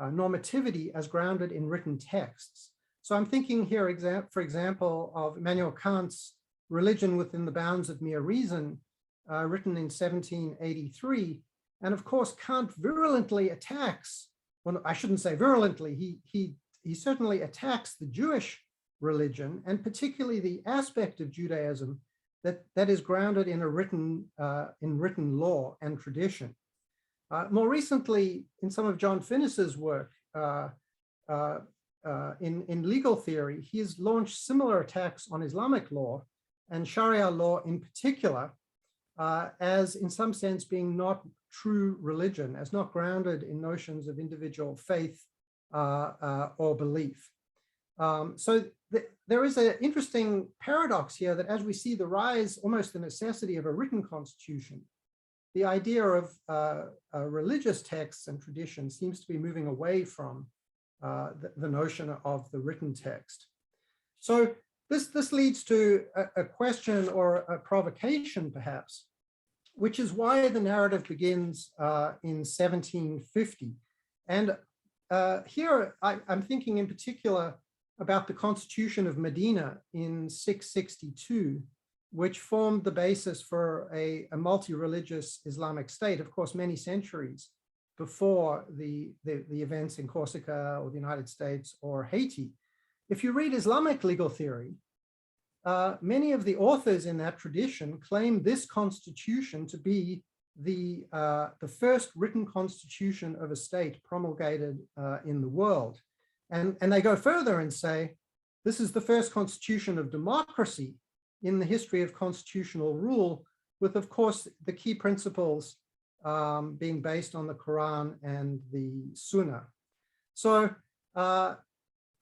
normativity as grounded in written texts. So I'm thinking here, for example, of Immanuel Kant's Religion Within the Bounds of Mere Reason, written in 1783. And of course, Kant virulently attacks, well, I shouldn't say virulently, he certainly attacks the Jewish religion, and particularly the aspect of Judaism that is grounded in written law and tradition. More recently, in some of John Finnis's work in legal theory, he has launched similar attacks on Islamic law and Sharia law in particular, as in some sense being not true religion, as not grounded in notions of individual faith or belief. So there is an interesting paradox here that as we see the rise, almost the necessity of a written constitution, the idea of religious texts and tradition seems to be moving away from the notion of the written text. So this leads to a question or a provocation, perhaps, which is why the narrative begins in 1750. And here I'm thinking in particular about the Constitution of Medina in 662, which formed the basis for a multi-religious Islamic state, of course, many centuries before the events in Corsica or the United States or Haiti. If you read Islamic legal theory, many of the authors in that tradition claim this constitution to be the first written constitution of a state promulgated in the world. And they go further and say, this is the first constitution of democracy in the history of constitutional rule, with, of course, the key principles being based on the Quran and the Sunnah. So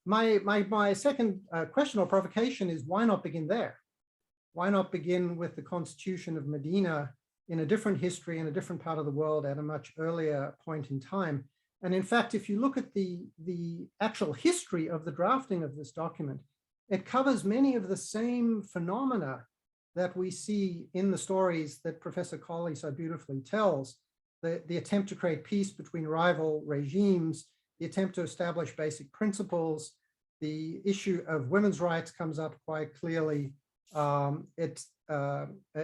my second question or provocation is, why not begin there? Why not begin with the Constitution of Medina in a different history, in a different part of the world at a much earlier point in time? And in fact, if you look at the actual history of the drafting of this document, it covers many of the same phenomena that we see in the stories that Professor Colley so beautifully tells. The attempt to create peace between rival regimes, the attempt to establish basic principles, the issue of women's rights comes up quite clearly. It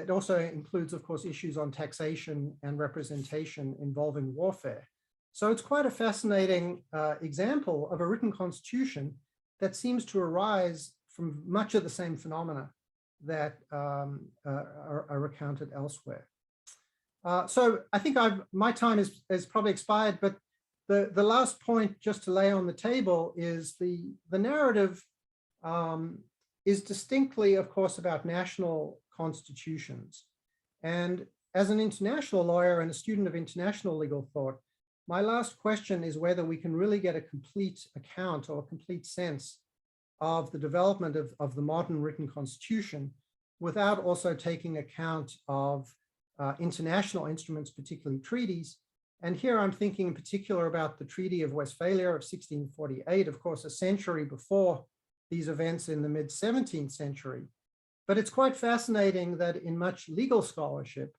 also includes, of course, issues on taxation and representation involving warfare. So it's quite a fascinating example of a written constitution that seems to arise from much of the same phenomena that are recounted elsewhere. So I think my time is probably expired, but The last point just to lay on the table is the narrative is distinctly, of course, about national constitutions. And as an international lawyer and a student of international legal thought, my last question is whether we can really get a complete account or a complete sense of the development of the modern written constitution without also taking account of international instruments, particularly treaties. And here I'm thinking in particular about the Treaty of Westphalia of 1648, of course, a century before these events in the mid-17th century. But it's quite fascinating that in much legal scholarship,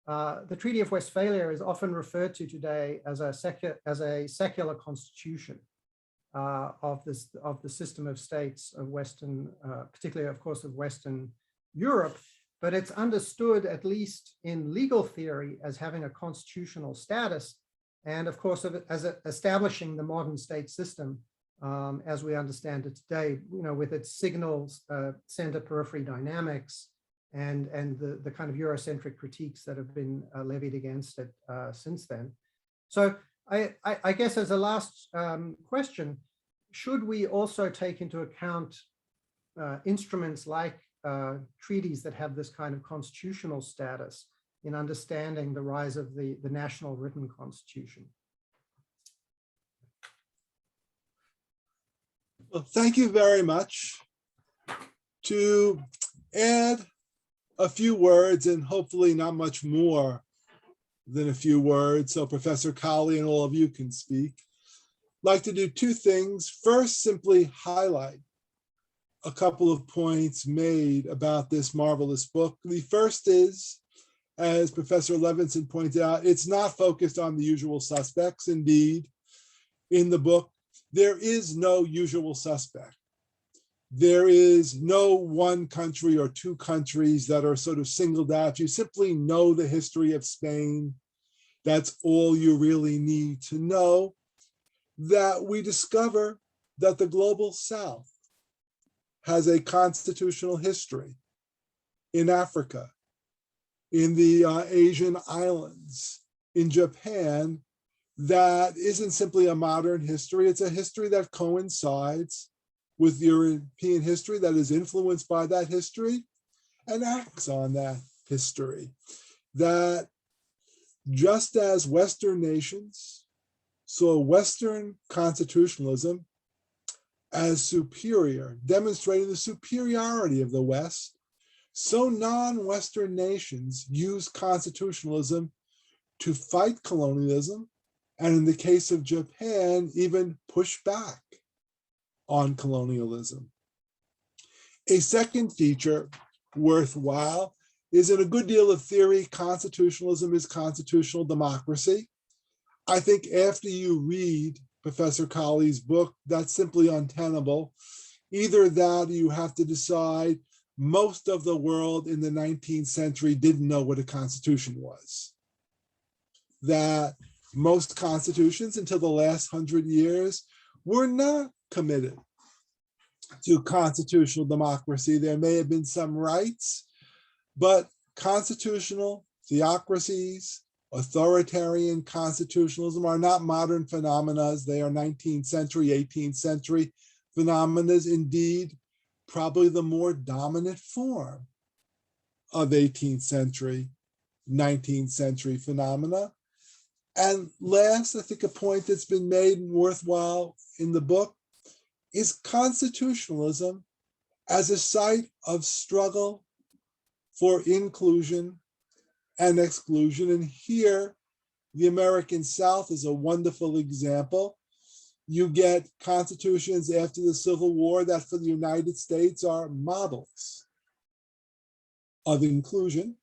the Treaty of Westphalia is often referred to today as a secular constitution of the system of states of Western, particularly, of course, of Western Europe. But it's understood, at least in legal theory, as having a constitutional status, and of course, as establishing the modern state system as we understand it today, with its signals, center periphery dynamics, and the kind of Eurocentric critiques that have been levied against it since then. So I guess as a last question, should we also take into account instruments like treaties that have this kind of constitutional status in understanding the rise of the national written constitution? Well, thank you very much. To add a few words, and hopefully not much more than a few words, so Professor Colley and all of you can speak, I'd like to do two things. First, simply highlight a couple of points made about this marvelous book. The first is, as Professor Levinson pointed out, it's not focused on the usual suspects. Indeed, in the book, there is no usual suspect. There is no one country or two countries that are sort of singled out. You simply know the history of Spain. That's all you really need to know. That we discover that the global South has a constitutional history in Africa, in the Asian islands, in Japan, that isn't simply a modern history. It's a history that coincides with European history, that is influenced by that history and acts on that history. That just as Western nations saw Western constitutionalism as superior, demonstrating the superiority of the West, so non-Western nations use constitutionalism to fight colonialism, and in the case of Japan, even push back on colonialism. A second feature worthwhile is, in a good deal of theory, constitutionalism is constitutional democracy. I think after you read Professor Colley's book, that's simply untenable. Either that, or you have to decide most of the world in the 19th century didn't know what a constitution was. That most constitutions until the last 100 years were not committed to constitutional democracy. There may have been some rights, but constitutional theocracies, authoritarian constitutionalism are not modern phenomena. They are 19th century, 18th century phenomena. Indeed, probably the more dominant form of 18th century, 19th century phenomena. And last, I think a point that's been made and worthwhile in the book is constitutionalism as a site of struggle for inclusion and exclusion. And here, the American South is a wonderful example. You get constitutions after the Civil War that for the United States are models of inclusion.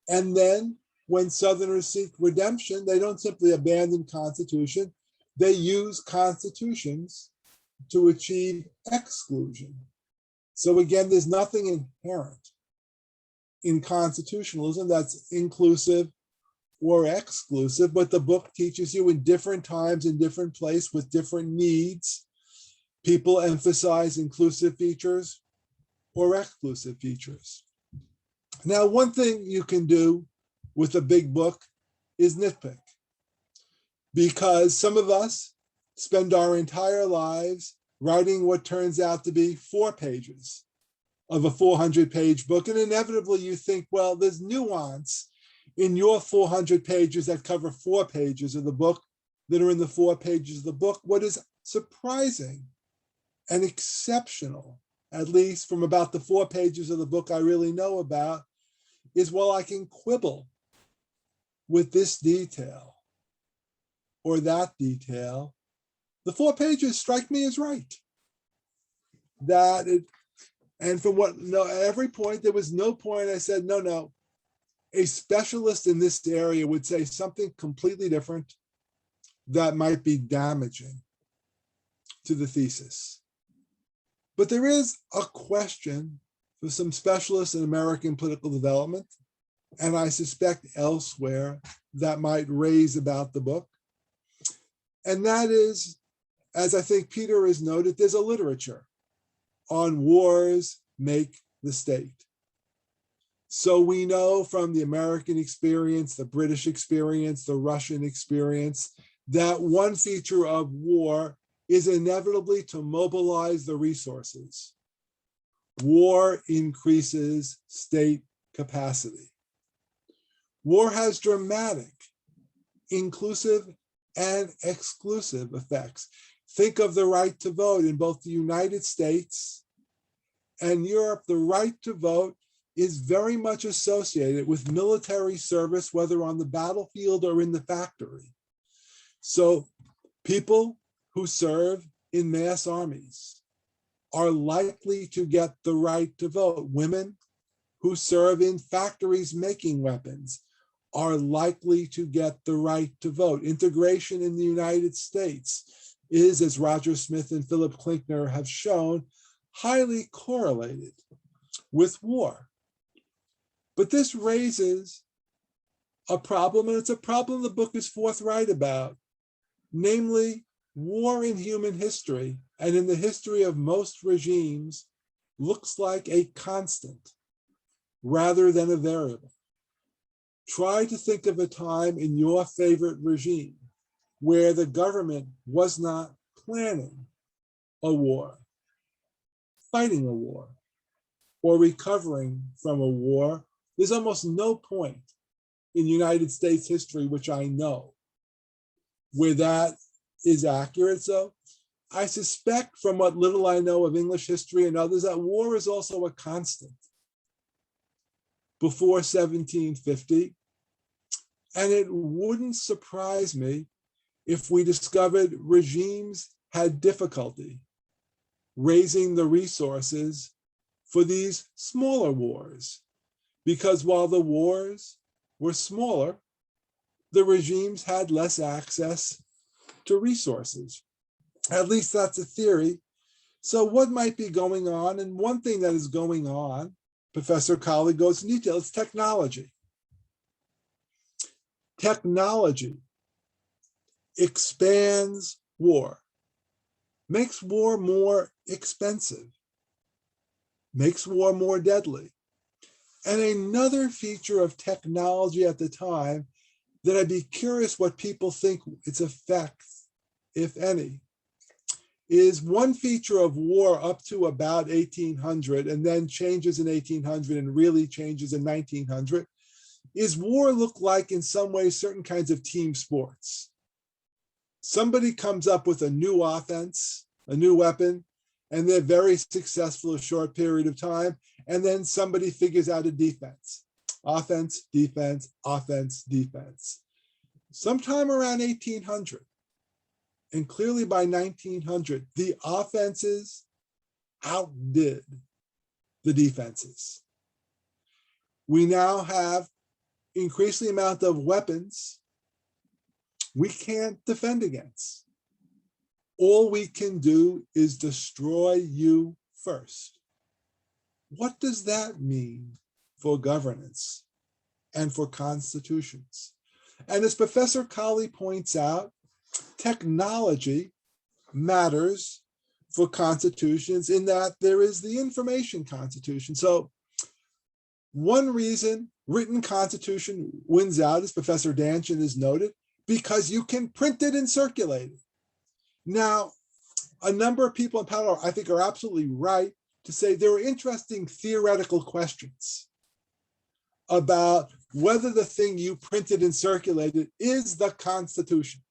And then when Southerners seek redemption, they don't simply abandon Constitution, they use constitutions to achieve exclusion. So again, there's nothing inherent in constitutionalism that's inclusive or exclusive, but the book teaches you in different times, in different places, with different needs, people emphasize inclusive features or exclusive features. Now, one thing you can do with a big book is nitpick. because some of us spend our entire lives writing what turns out to be 4 pages of a 400-page book. And inevitably you think, well, there's nuance in your 400 pages that cover 4 pages of the book that are in the 4 pages of the book. What is surprising and exceptional, at least from about the 4 pages of the book I really know about, is while I can quibble with this detail or that detail, the 4 pages strike me as right. And from every point, there was no point I said, no, a specialist in this area would say something completely different that might be damaging to the thesis. But there is a question for some specialists in American political development, and I suspect elsewhere, that might raise about the book. And that is, as I think Peter has noted, there's a literature on wars make the state. So we know from the American experience, the British experience, the Russian experience, that one feature of war is inevitably to mobilize the resources. War increases state capacity. War has dramatic, inclusive, and exclusive effects. Think of the right to vote in both the United States and Europe. The right to vote is very much associated with military service, whether on the battlefield or in the factory. So people who serve in mass armies are likely to get the right to vote. Women who serve in factories making weapons are likely to get the right to vote. Integration in the United States is, as Roger Smith and Philip Klinkner have shown, highly correlated with war. But this raises a problem, and it's a problem the book is forthright about, namely war in human history and in the history of most regimes looks like a constant rather than a variable. Try to think of a time in your favorite regime where the government was not planning a war, fighting a war, or recovering from a war. There's almost no point in United States history, which I know, where that is accurate. So I suspect from what little I know of English history and others, that war is also a constant before 1750. And it wouldn't surprise me if we discovered regimes had difficulty raising the resources for these smaller wars. Because while the wars were smaller, the regimes had less access to resources. At least that's a theory. So what might be going on? And one thing that is going on, Professor Colley goes in detail, it's technology. Technology expands war, makes war more expensive, makes war more deadly. And another feature of technology at the time that I'd be curious what people think its effects, if any, is one feature of war up to about 1800 and then changes in 1800 and really changes in 1900, is war look like in some ways certain kinds of team sports. Somebody comes up with a new offense, a new weapon, and they're very successful a short period of time. And then somebody figures out a defense. Offense, defense, offense, defense. Sometime around 1800, and clearly by 1900, the offenses outdid the defenses. We now have increasing amount of weapons we can't defend against. All we can do is destroy you first. What does that mean for governance and for constitutions? And as Professor Colley points out, technology matters for constitutions in that there is the information constitution. So one reason written constitution wins out, as Professor Danchin has noted, because you can print it and circulate it. Now, a number of people in panel, I think, are absolutely right to say there are interesting theoretical questions about whether the thing you printed and circulated is the Constitution.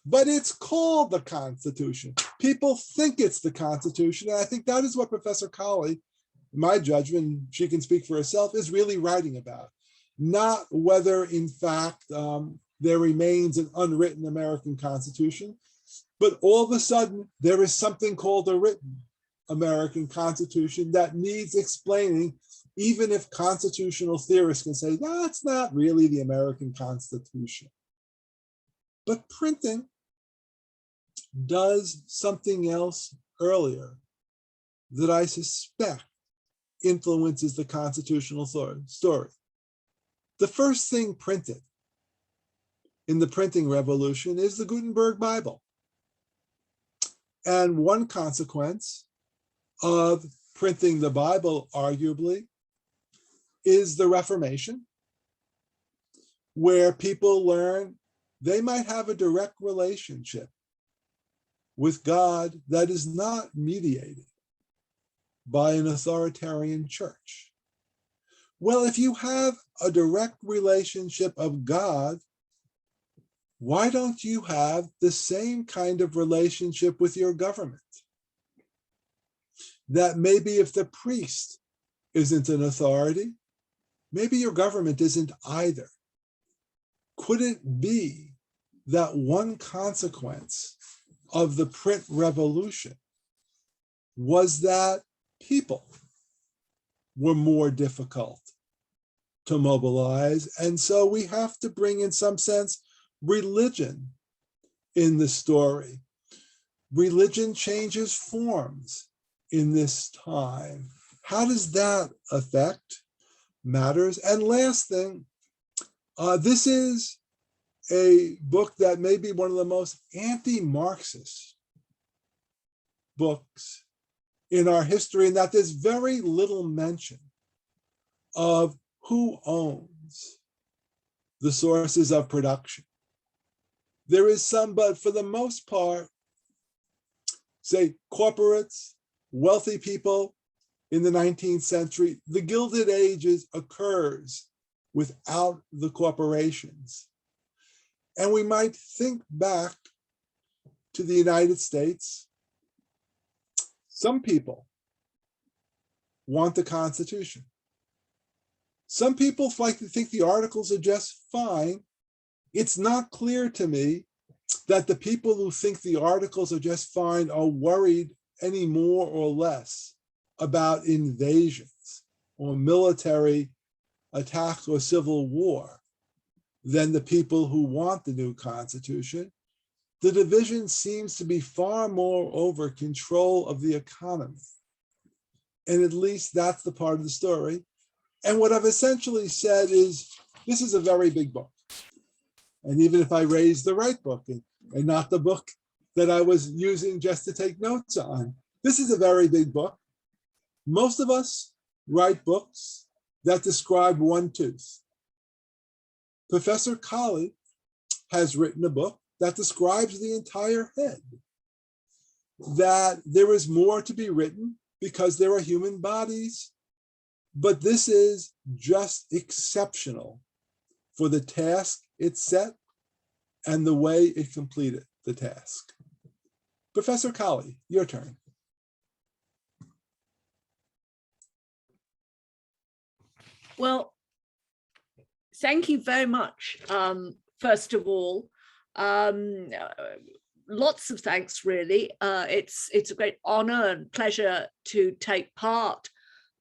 But it's called the Constitution. People think it's the Constitution, and I think that is what Professor Colley, in my judgment, she can speak for herself, is really writing about. Not whether, in fact, there remains an unwritten American Constitution, but all of a sudden, there is something called a written American Constitution that needs explaining, even if constitutional theorists can say, that's not really the American Constitution. But printing does something else earlier that I suspect influences the constitutional story. The first thing printed in the printing revolution is the Gutenberg Bible. And one consequence of printing the Bible, arguably, is the Reformation, where people learn they might have a direct relationship with God that is not mediated by an authoritarian church. Well, if you have a direct relationship of God, why don't you have the same kind of relationship with your government? That maybe if the priest isn't an authority, maybe your government isn't either. Could it be that one consequence of the print revolution was that people were more difficult to mobilize? And so we have to bring, in some sense, religion in the story. Religion changes forms in this time. How does that affect matters? And last thing, this is a book that may be one of the most anti-Marxist books in our history, in that there's very little mention of who owns the sources of production. There is some, but for the most part, say corporates, wealthy people in the 19th century, the Gilded Ages occurs without the corporations. And we might think back to the United States. Some people want the Constitution. Some people like to think the Articles are just fine. It's not clear to me that the people who think the Articles are just fine are worried any more or less about invasions or military attacks or civil war than the people who want the new Constitution. The division seems to be far more over control of the economy. And at least that's the part of the story. And what I've essentially said is, this is a very big book. And even if I raised the right book and not the book that I was using just to take notes on, this is a very big book. Most of us write books that describe one tooth. Professor Colley has written a book that describes the entire head, that there is more to be written because there are human bodies, but this is just exceptional for the task it set and the way it completed the task. Professor Colley, your turn. Well, thank you very much. First of all, lots of thanks, really. It's a great honor and pleasure to take part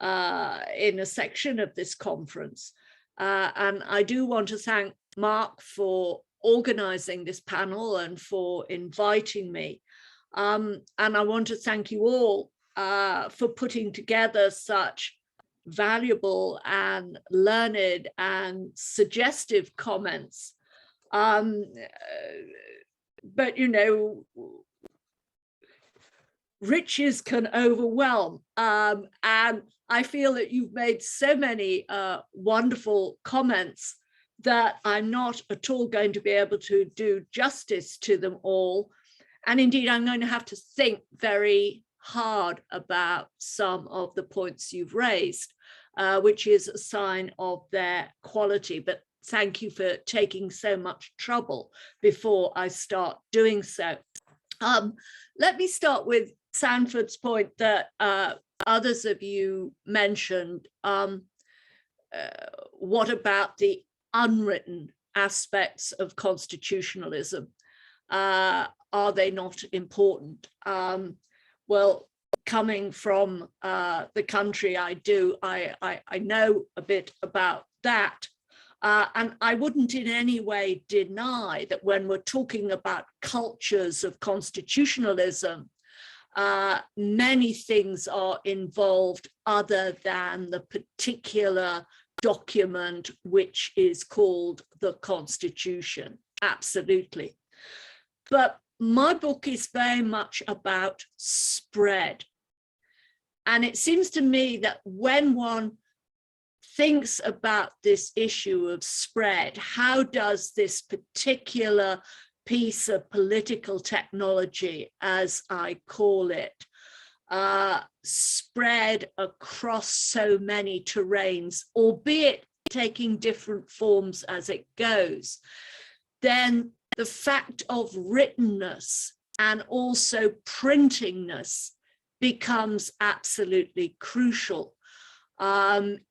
in a section of this conference. And I do want to thank Mark for organizing this panel and for inviting me. And I want to thank you all for putting together such valuable and learned and suggestive comments. But, you know, riches can overwhelm. And I feel that you've made so many wonderful comments that I'm not at all going to be able to do justice to them all. And indeed, I'm going to have to think very hard about some of the points you've raised, which is a sign of their quality. But thank you for taking so much trouble before I start doing so. Let me start with Sanford's point that others of you mentioned. What about the unwritten aspects of constitutionalism? Are they not important? Well, coming from the country I do, I know a bit about that. And I wouldn't in any way deny that when we're talking about cultures of constitutionalism, many things are involved other than the particular document which is called the Constitution. Absolutely. But my book is very much about spread. And it seems to me that when one thinks about this issue of spread, how does this particular piece of political technology, as I call it, spread across so many terrains, albeit taking different forms as it goes, then the fact of writtenness and also printingness becomes absolutely crucial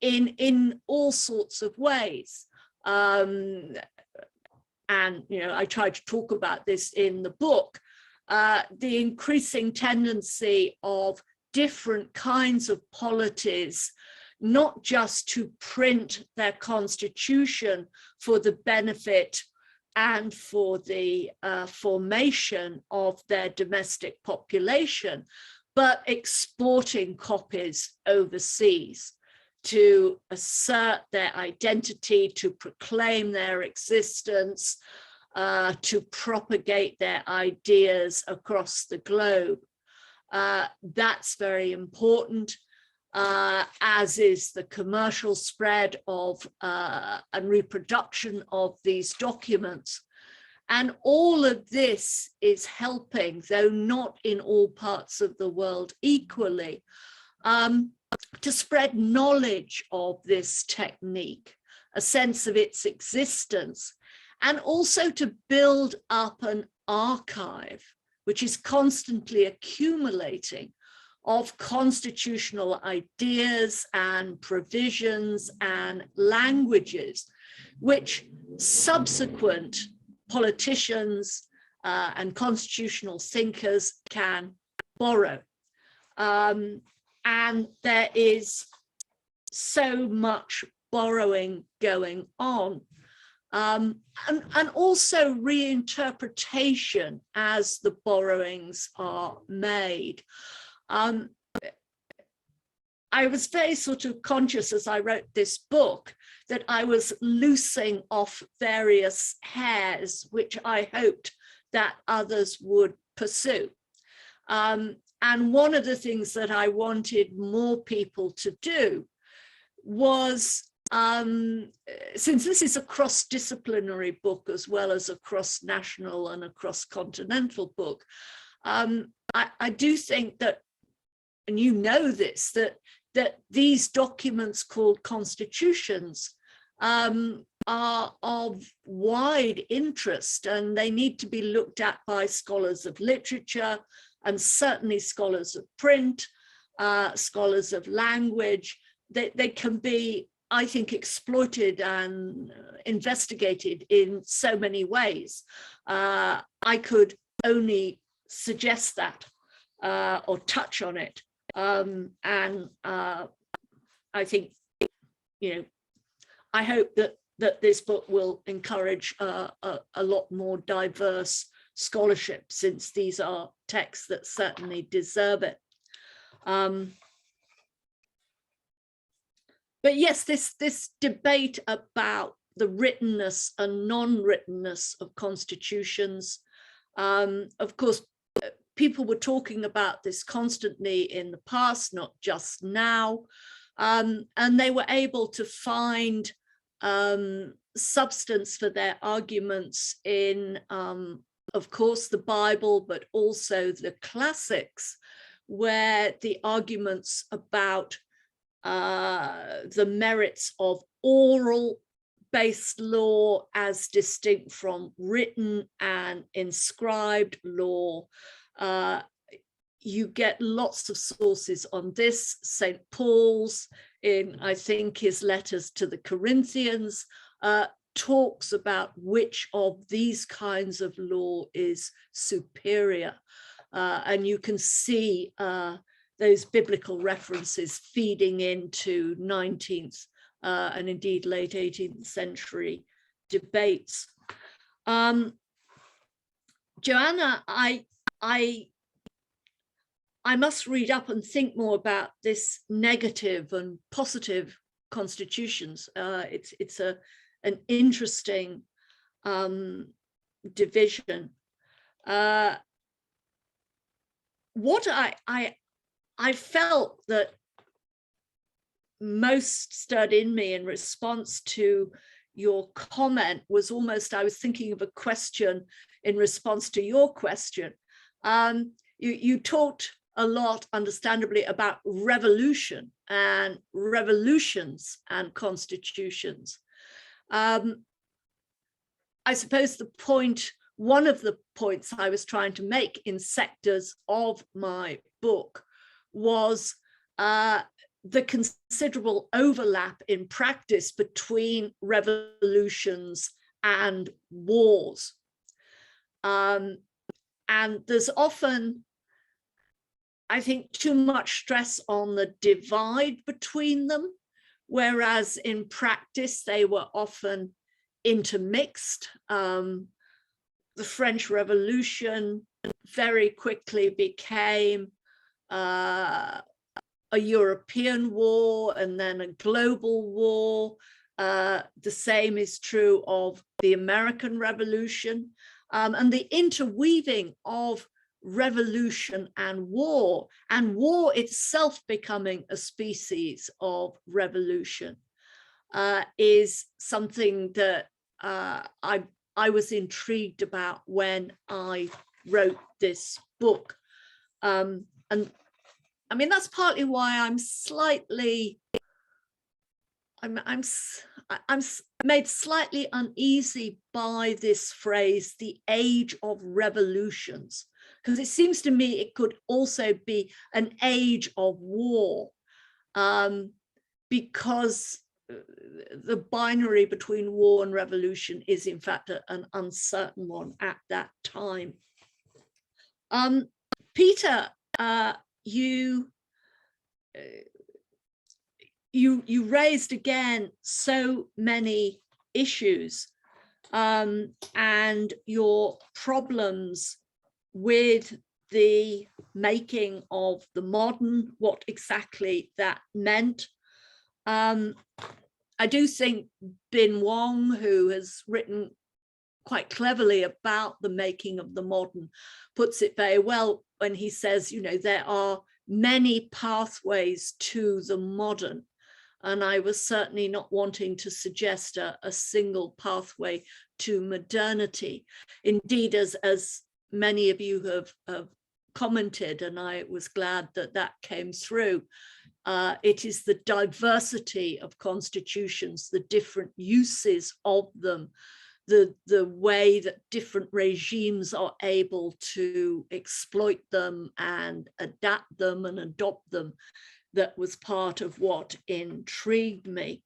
in all sorts of ways. And, you know, I try to talk about this in the book, the increasing tendency of different kinds of polities, not just to print their constitution for the benefit and for the formation of their domestic population, but exporting copies overseas to assert their identity, to proclaim their existence, to propagate their ideas across the globe. That's very important, as is the commercial spread of and reproduction of these documents. And all of this is helping, though not in all parts of the world equally, to spread knowledge of this technique, a sense of its existence, and also to build up an archive, which is constantly accumulating, of constitutional ideas and provisions and languages, which subsequent politicians and constitutional thinkers can borrow. And there is so much borrowing going on. And also reinterpretation as the borrowings are made. I was very sort of conscious as I wrote this book that I was loosing off various hairs, which I hoped that others would pursue. And one of the things that I wanted more people to do was, since this is a cross-disciplinary book as well as a cross-national and a cross-continental book, I do think that, and you know this, that these documents called constitutions are of wide interest, and they need to be looked at by scholars of literature, and certainly scholars of print, scholars of language. They can be, I think, exploited and investigated in so many ways. I could only suggest that or touch on it. And I think, you know, I hope that this book will encourage a lot more diverse scholarship, since these are texts that certainly deserve it. But yes, this debate about the writtenness and non-writtenness of constitutions, of course, people were talking about this constantly in the past, not just now, and they were able to find substance for their arguments in, of course, the Bible, but also the classics, where the arguments about the merits of oral-based law as distinct from written and inscribed law. You get lots of sources on this. St. Paul's, in I think his letters to the Corinthians, talks about which of these kinds of law is superior. And you can see those biblical references feeding into 19th and indeed late 18th century debates. Joanna, I must read up and think more about this negative and positive constitutions. It's an interesting division. What I felt that most stirred in me in response to your comment was almost, I was thinking of a question in response to your question. You talked a lot, understandably, about revolution and revolutions and constitutions. I suppose one of the points I was trying to make in sectors of my book was the considerable overlap in practice between revolutions and wars. And there's often, I think, too much stress on the divide between them, whereas in practice they were often intermixed. The French Revolution very quickly became a European war and then a global war. The same is true of the American Revolution, and the interweaving of revolution and war itself becoming a species of revolution is something that I was intrigued about when I wrote this book. And I mean, that's partly why I'm made slightly uneasy by this phrase, the age of revolutions, because it seems to me it could also be an age of war, because the binary between war and revolution is in fact an uncertain one at that time. Peter, you raised again so many issues and your problems with the making of the modern, what exactly that meant. I do think Bin Wong, who has written quite cleverly about the making of the modern, puts it very well when he says, you know, there are many pathways to the modern. And I was certainly not wanting to suggest a single pathway to modernity. Indeed, as many of you have commented, and I was glad that that came through, it is the diversity of constitutions, the different uses of them, the way that different regimes are able to exploit them and adapt them and adopt them, that was part of what intrigued me.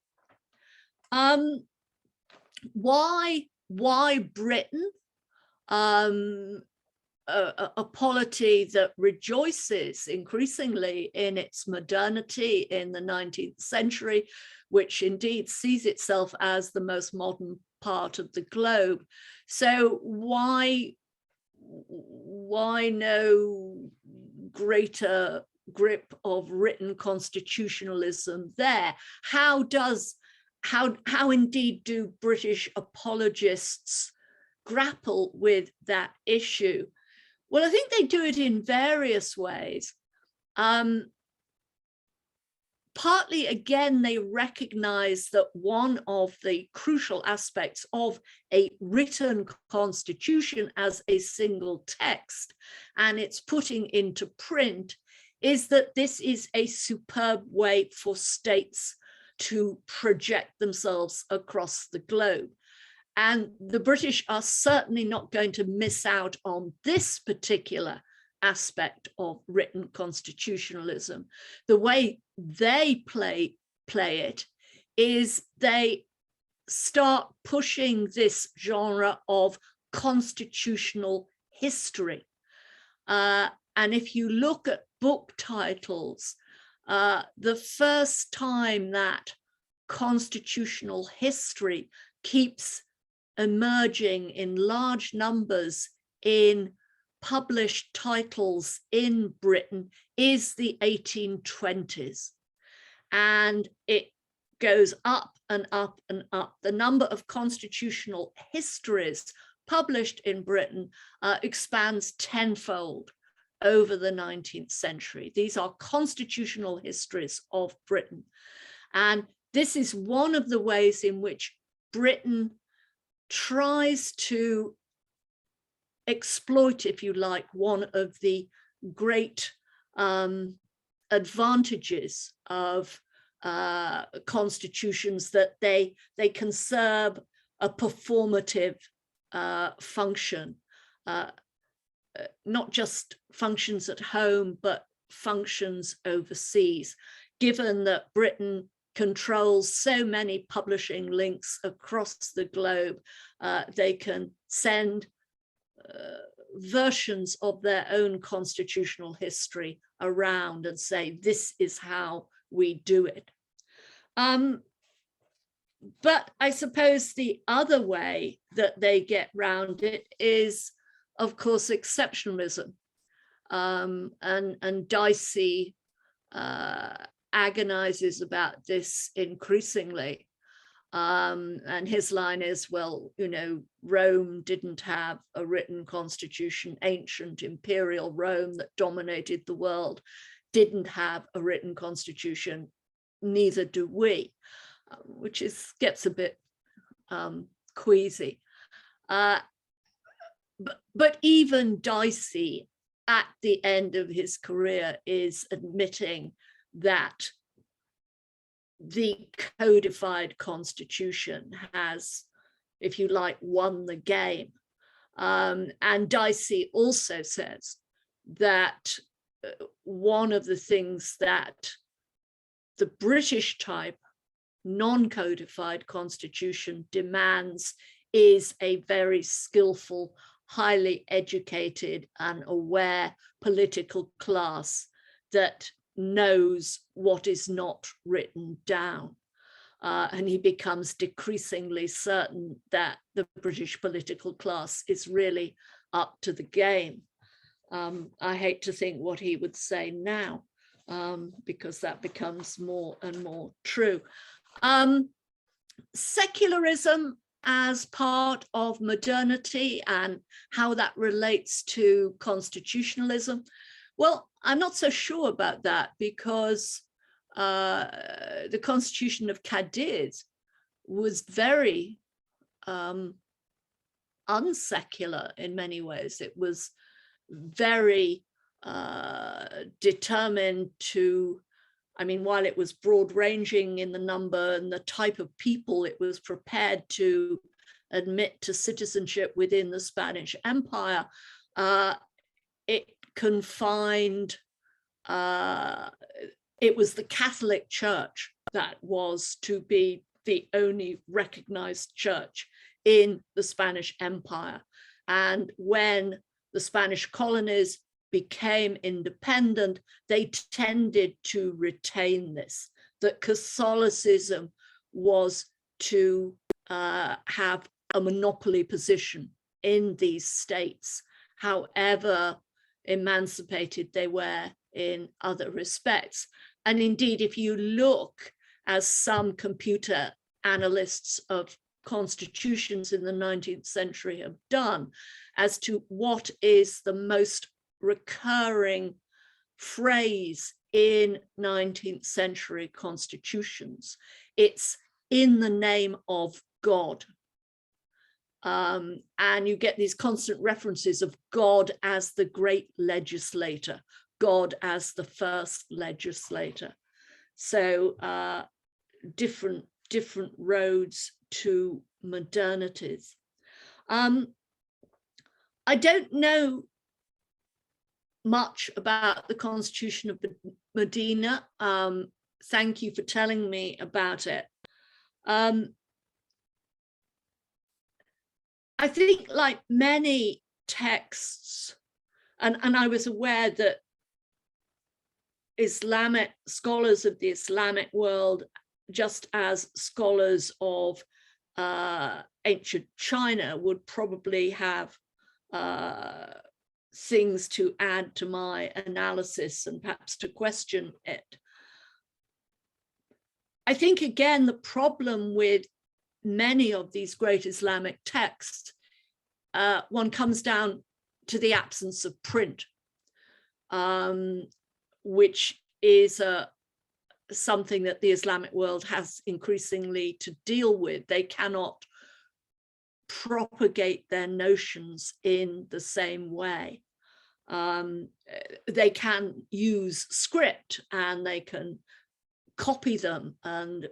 Why Britain? A polity that rejoices increasingly in its modernity in the 19th century, which indeed sees itself as the most modern part of the globe. So why no greater grip of written constitutionalism there? How indeed do British apologists grapple with that issue? Well, I think they do it in various ways. partly, again, they recognize that one of the crucial aspects of a written constitution as a single text and its putting into print is that this is a superb way for states to project themselves across the globe. And the British are certainly not going to miss out on this particular aspect of written constitutionalism. The way they play it is they start pushing this genre of constitutional history. And if you look at book titles, the first time that constitutional history keeps emerging in large numbers in published titles in Britain is the 1820s. And it goes up and up and up. The number of constitutional histories published in Britain expands tenfold over the 19th century. These are constitutional histories of Britain. And this is one of the ways in which Britain tries to exploit, if you like, one of the great advantages of constitutions, that they can serve a performative function, not just functions at home, but functions overseas. Given that Britain controls so many publishing links across the globe, they can send versions of their own constitutional history around and say, this is how we do it. But I suppose the other way that they get round it is, of course, exceptionalism. And Dicey agonizes about this increasingly. And his line is, well, you know, Rome didn't have a written constitution. Ancient imperial Rome that dominated the world didn't have a written constitution. Neither do we, which gets a bit queasy. But even Dicey, at the end of his career, is admitting that the codified constitution has, if you like, won the game. And Dicey also says that one of the things that the British type non-codified constitution demands is a very skillful, highly educated and aware political class that knows what is not written down. And he becomes decreasingly certain that the British political class is really up to the game. I hate to think what he would say now, because that becomes more and more true. Secularism as part of modernity and how that relates to constitutionalism. Well, I'm not so sure about that, because the Constitution of Cadiz was very unsecular in many ways. It was very determined to, I mean, while it was broad ranging in the number and the type of people it was prepared to admit to citizenship within the Spanish Empire, it confined, it was the Catholic Church that was to be the only recognized church in the Spanish Empire. And when the Spanish colonies became independent, they tended to retain this, that Catholicism was to have a monopoly position in these states, however emancipated they were in other respects. And indeed, if you look, as some computer analysts of constitutions in the 19th century have done, as to what is the most recurring phrase in 19th century constitutions. It's in the name of God. And you get these constant references of God as the great legislator, God as the first legislator. So different roads to modernities. I don't know much about the Constitution of Medina. Thank you for telling me about it. I think, like many texts, and I was aware that Islamic scholars of the Islamic world, just as scholars of ancient China, would probably have things to add to my analysis and perhaps to question it. I think, again, the problem with many of these great Islamic texts, one comes down to the absence of print, which is something that the Islamic world has increasingly to deal with. They cannot propagate their notions in the same way. They can use script and they can copy them, and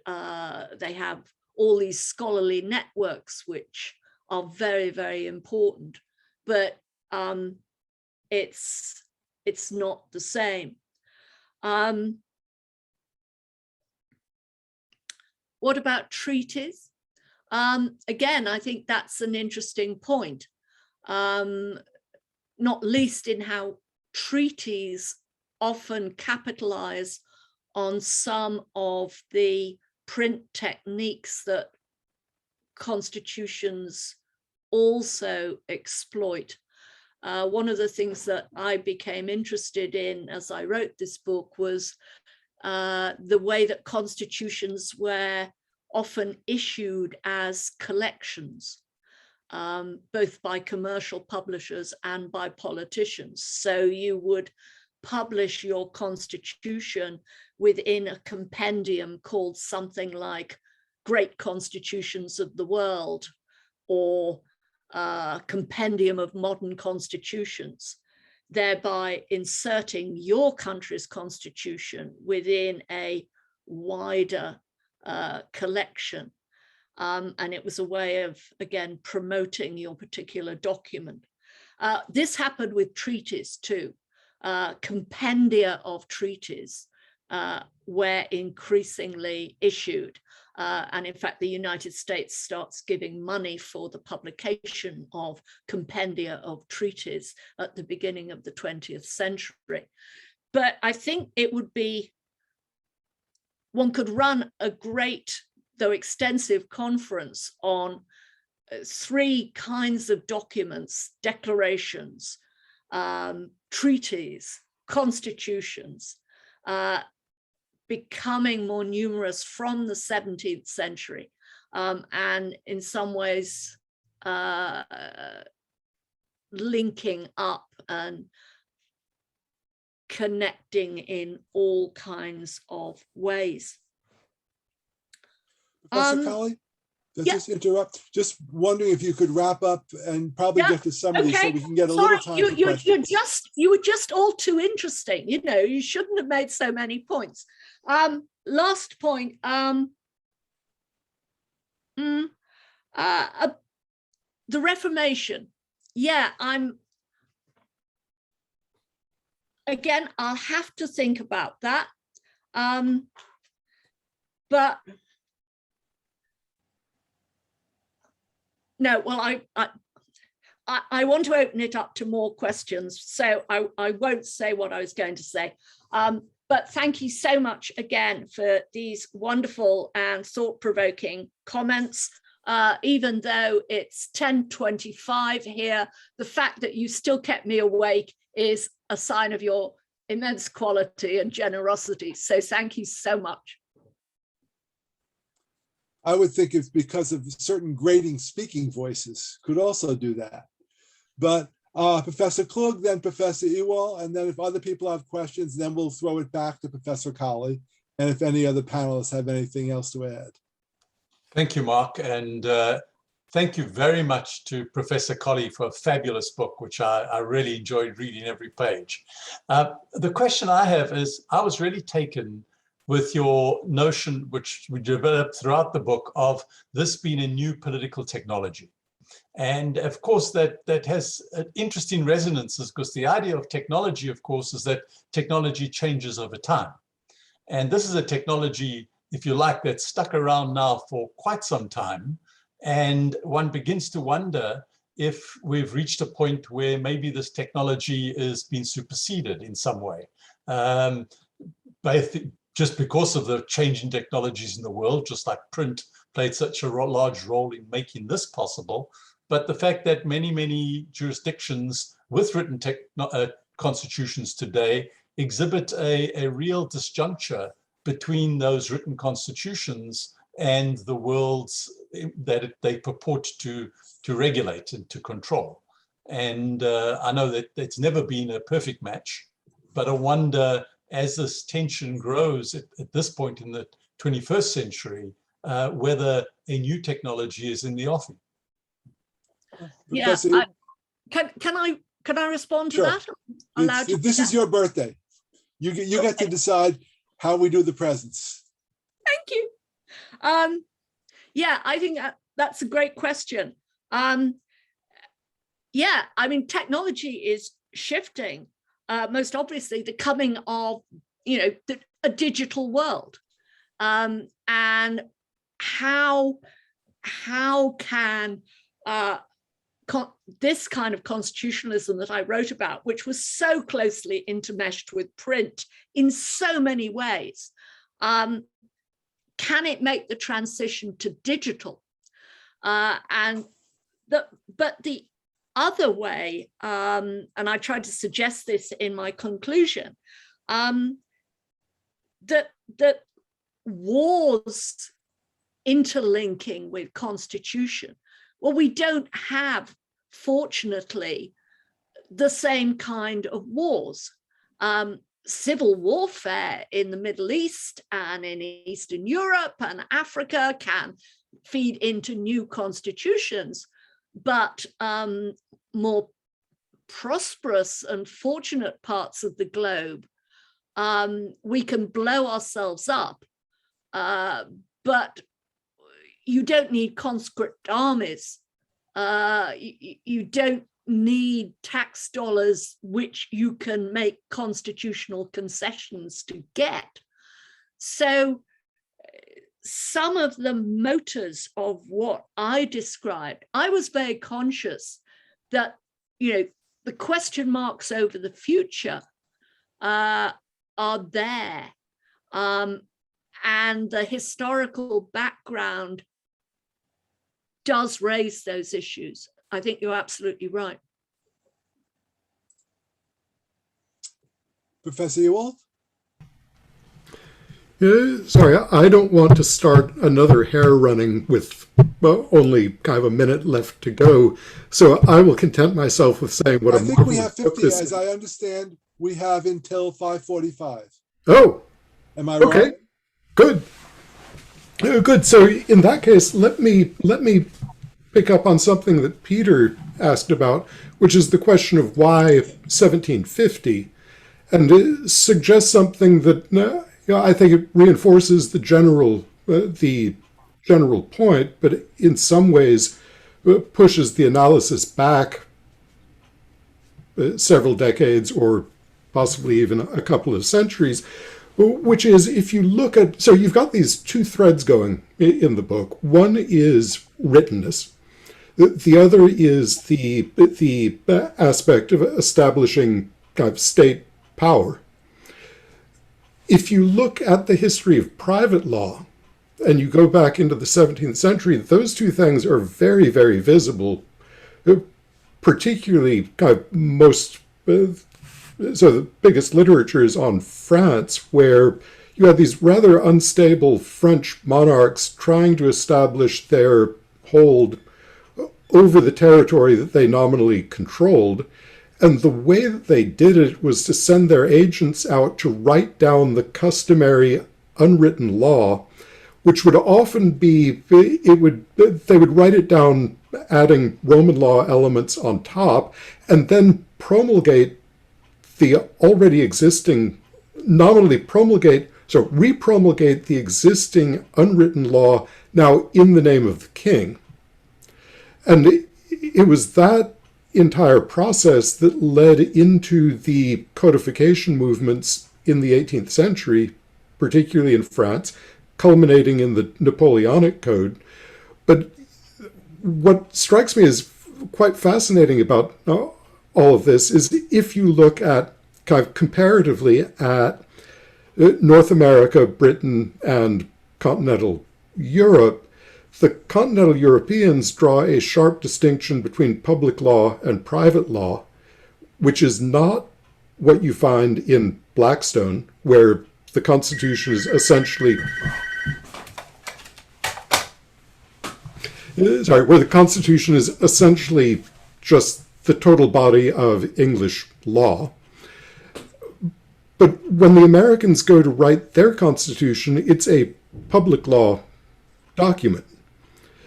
they have all these scholarly networks which are very, very important, but it's not the same. What about treaties? Again, I think that's an interesting point, not least in how treaties often capitalize on some of the print techniques that constitutions also exploit. One of the things that I became interested in as I wrote this book was the way that constitutions were often issued as collections, both by commercial publishers and by politicians. So you would publish your constitution within a compendium called something like Great Constitutions of the World, or Compendium of Modern Constitutions, thereby inserting your country's constitution within a wider collection. And it was a way of, again, promoting your particular document. This happened with treaties too. Compendia of treaties were increasingly issued. And in fact, the United States starts giving money for the publication of compendia of treaties at the beginning of the 20th century. But I think it would be, one could run a great, though extensive, conference on three kinds of documents: declarations, treaties, constitutions, becoming more numerous from the 17th century, and in some ways linking up and connecting in all kinds of ways. Professor Colley, does yeah. this interrupt? Just wondering if you could wrap up and probably get to some of these so we can get a Sorry, little time for questions. you were just all too interesting. You know, you shouldn't have made so many points. Last point. The Reformation. Yeah, again, I'll have to think about that. But no, well, I want to open it up to more questions, so I won't say what I was going to say. But thank you so much again for these wonderful and thought-provoking comments. Even though it's 10:25 here, the fact that you still kept me awake is a sign of your immense quality and generosity. So thank you so much. I would think it's because of certain grating speaking voices could also do that. But Professor Klug, then Professor Ewald, and then if other people have questions, then we'll throw it back to Professor Colley, and if any other panelists have anything else to add. Thank you, Mark, and thank you very much to Professor Colley for a fabulous book, which I really enjoyed reading every page. The question I have is, I was really taken with your notion, which we developed throughout the book, of this being a new political technology. And of course, that has interesting resonances, because the idea of technology, of course, is that technology changes over time. And this is a technology, if you like, that's stuck around now for quite some time. And one begins to wonder if we've reached a point where maybe this technology is being superseded in some way. Just because of the changing technologies in the world, just like print played such a large role in making this possible. But the fact that many, many jurisdictions with written constitutions today exhibit a real disjuncture between those written constitutions and the worlds that they purport to regulate and to control. And I know that it's never been a perfect match, but I wonder, as this tension grows at this point in the 21st century, whether a new technology is in the offing. Yeah, can I respond to Sure. that? Allowed to This is your birthday. You get to decide how we do the presents. Thank you. Yeah, I think that's a great question. Yeah, I mean, technology is shifting. Most obviously, the coming of, a digital world, and how can this kind of constitutionalism that I wrote about, which was so closely intermeshed with print in so many ways, can it make the transition to digital? But the other way, and I tried to suggest this in my conclusion, that wars interlinking with constitution, well, we don't have, fortunately, the same kind of wars. Civil warfare in the Middle East and in Eastern Europe and Africa can feed into new constitutions, but more prosperous and fortunate parts of the globe, we can blow ourselves up, but you don't need conscript armies. You don't need tax dollars which you can make constitutional concessions to get. So some of the motors of what I described, I was very conscious that, the question marks over the future are there. And the historical background does raise those issues. I think you're absolutely right. Professor Ewald? Sorry, I don't want to start another hair running with only kind of a minute left to go. So I will content myself with saying what I think we have 50, as I understand, we have until 5:45. Oh, am I wrong? Okay, good. Good. So in that case, let me pick up on something that Peter asked about, which is the question of why 1750, and suggest something that I think it reinforces the general point, but in some ways pushes the analysis back several decades or possibly even a couple of centuries, which is, if you look at, so you've got these two threads going in the book. One is writtenness. The other is the aspect of establishing kind of state power. If you look at the history of private law and you go back into the 17th century, those two things are very, very visible, particularly kind of so the biggest literature is on France, where you had these rather unstable French monarchs trying to establish their hold over the territory that they nominally controlled. And the way that they did it was to send their agents out to write down the customary unwritten law, which would often be, they would write it down adding Roman law elements on top, and then promulgate the already existing, repromulgate the existing unwritten law now in the name of the king. And it was that entire process that led into the codification movements in the 18th century, particularly in France, culminating in the Napoleonic Code. But what strikes me as quite fascinating about all of this is if you look at kind of comparatively at North America, Britain, and continental Europe, the continental Europeans draw a sharp distinction between public law and private law, which is not what you find in Blackstone, where the Constitution is essentially just the total body of English law. But when the Americans go to write their Constitution, it's a public law document.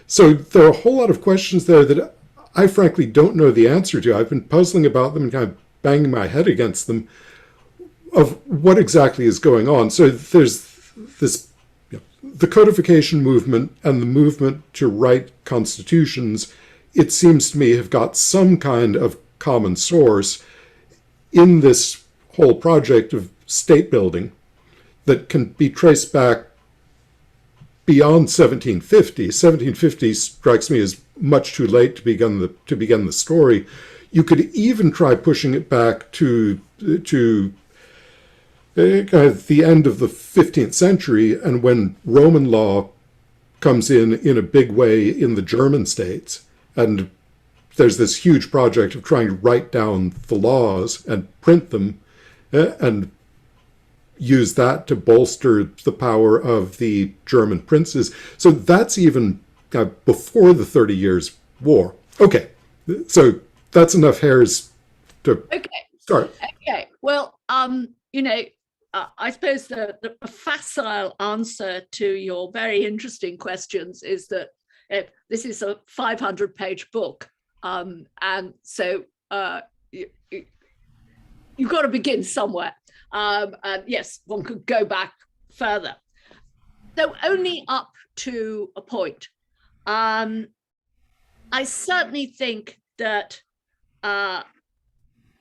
So there are a whole lot of questions there that I frankly don't know the answer to. I've been puzzling about them and kind of banging my head against them of what exactly is going on. So there's this, the codification movement and the movement to write constitutions, it seems to me, have got some kind of common source in this whole project of state building that can be traced back beyond 1750. 1750 strikes me as much too late to begin the story. You could even try pushing it back to the end of the 15th century, and when Roman law comes in a big way in the German states, and there's this huge project of trying to write down the laws and print them and use that to bolster the power of the German princes. So that's even before the 30 Years' War. Okay, so that's enough hairs to start. Okay, well, I suppose the facile answer to your very interesting questions is that this is a 500-page book, and so you've got to begin somewhere. And yes, one could go back further, though only up to a point. I certainly think that a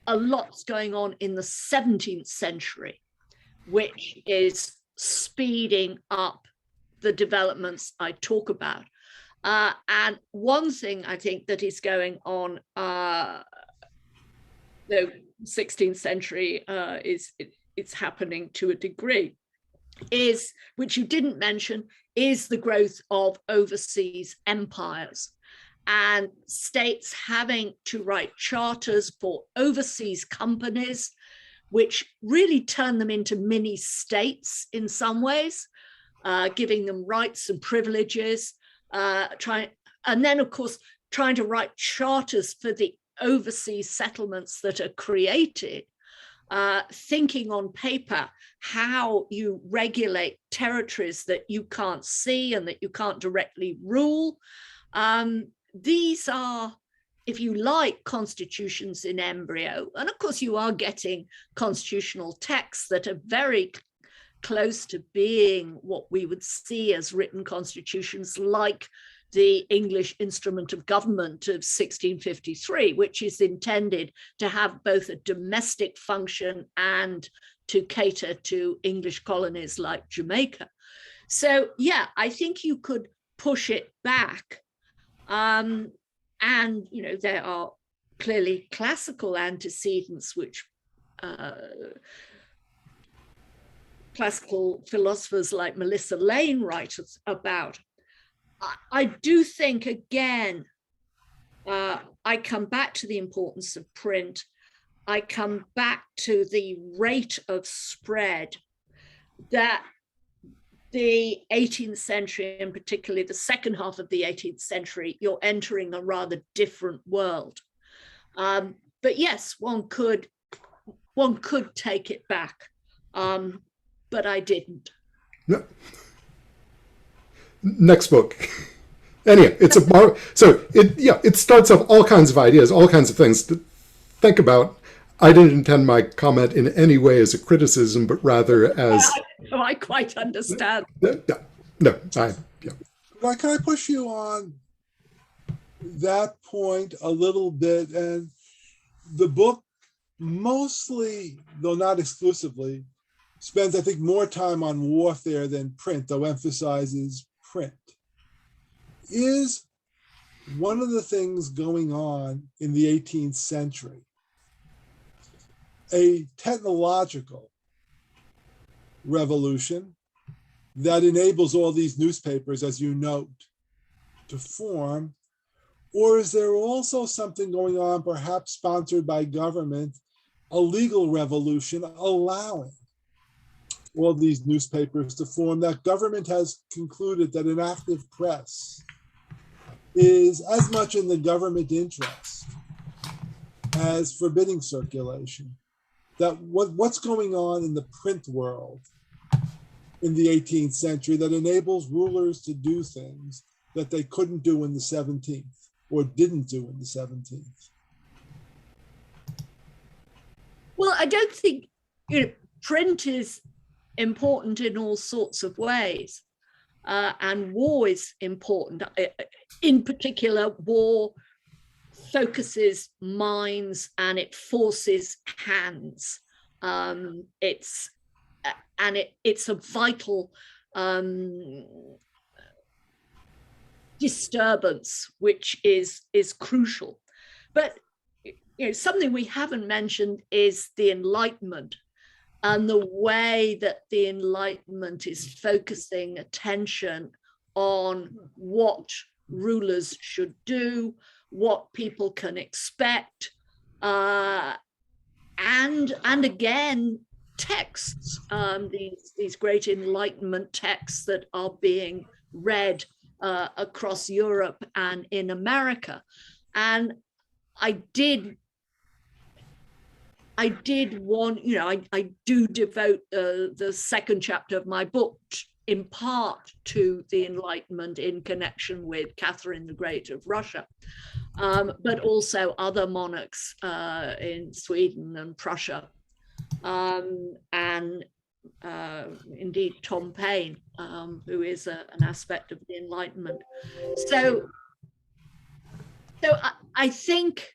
lot's going on in the 17th century, which is speeding up the developments I talk about. And one thing I think that is going on, the 16th century it's happening to a degree, is, which you didn't mention, is the growth of overseas empires and states having to write charters for overseas companies, which really turn them into mini states in some ways, giving them rights and privileges, and then of course trying to write charters for the overseas settlements that are created, thinking on paper how you regulate territories that you can't see and that you can't directly rule. These are, if you like, constitutions in embryo. And of course, you are getting constitutional texts that are very close to being what we would see as written constitutions, like the English Instrument of Government of 1653, which is intended to have both a domestic function and to cater to English colonies like Jamaica. So yeah, I think you could push it back. And, there are clearly classical antecedents, which classical philosophers like Melissa Lane write about. I do think, again, I come back to the importance of print. I come back to the rate of spread that the 18th century, and particularly the second half of the 18th century, you're entering a rather different world. But yes, one could take it back, but I didn't. No. Next book. Anyhow, it's it starts off all kinds of ideas, all kinds of things to think about. I didn't intend my comment in any way as a criticism, but rather as I quite understand. No. Can I push you on that point a little bit? And the book mostly, though not exclusively, spends, I think, more time on warfare than print, though emphasizes print. Is one of the things going on in the 18th century a technological revolution that enables all these newspapers, as you note, to form? Or is there also something going on, perhaps sponsored by government, a legal revolution allowing all these newspapers to form, that government has concluded that an active press is as much in the government interest as forbidding circulation? That what's going on in the print world in the 18th century that enables rulers to do things that they couldn't do in the 17th or didn't do in the 17th? Well, I don't think print is important in all sorts of ways, and war is important. In particular, war focuses minds and it forces hands. It's a vital disturbance, which is crucial. But something we haven't mentioned is the Enlightenment, and the way that the Enlightenment is focusing attention on what rulers should do, what people can expect, and again, texts, these great Enlightenment texts that are being read across Europe and in America. And I want, I do devote the second chapter of my book in part to the Enlightenment in connection with Catherine the Great of Russia, but also other monarchs in Sweden and Prussia, and indeed Tom Paine, who is an aspect of the Enlightenment. So I think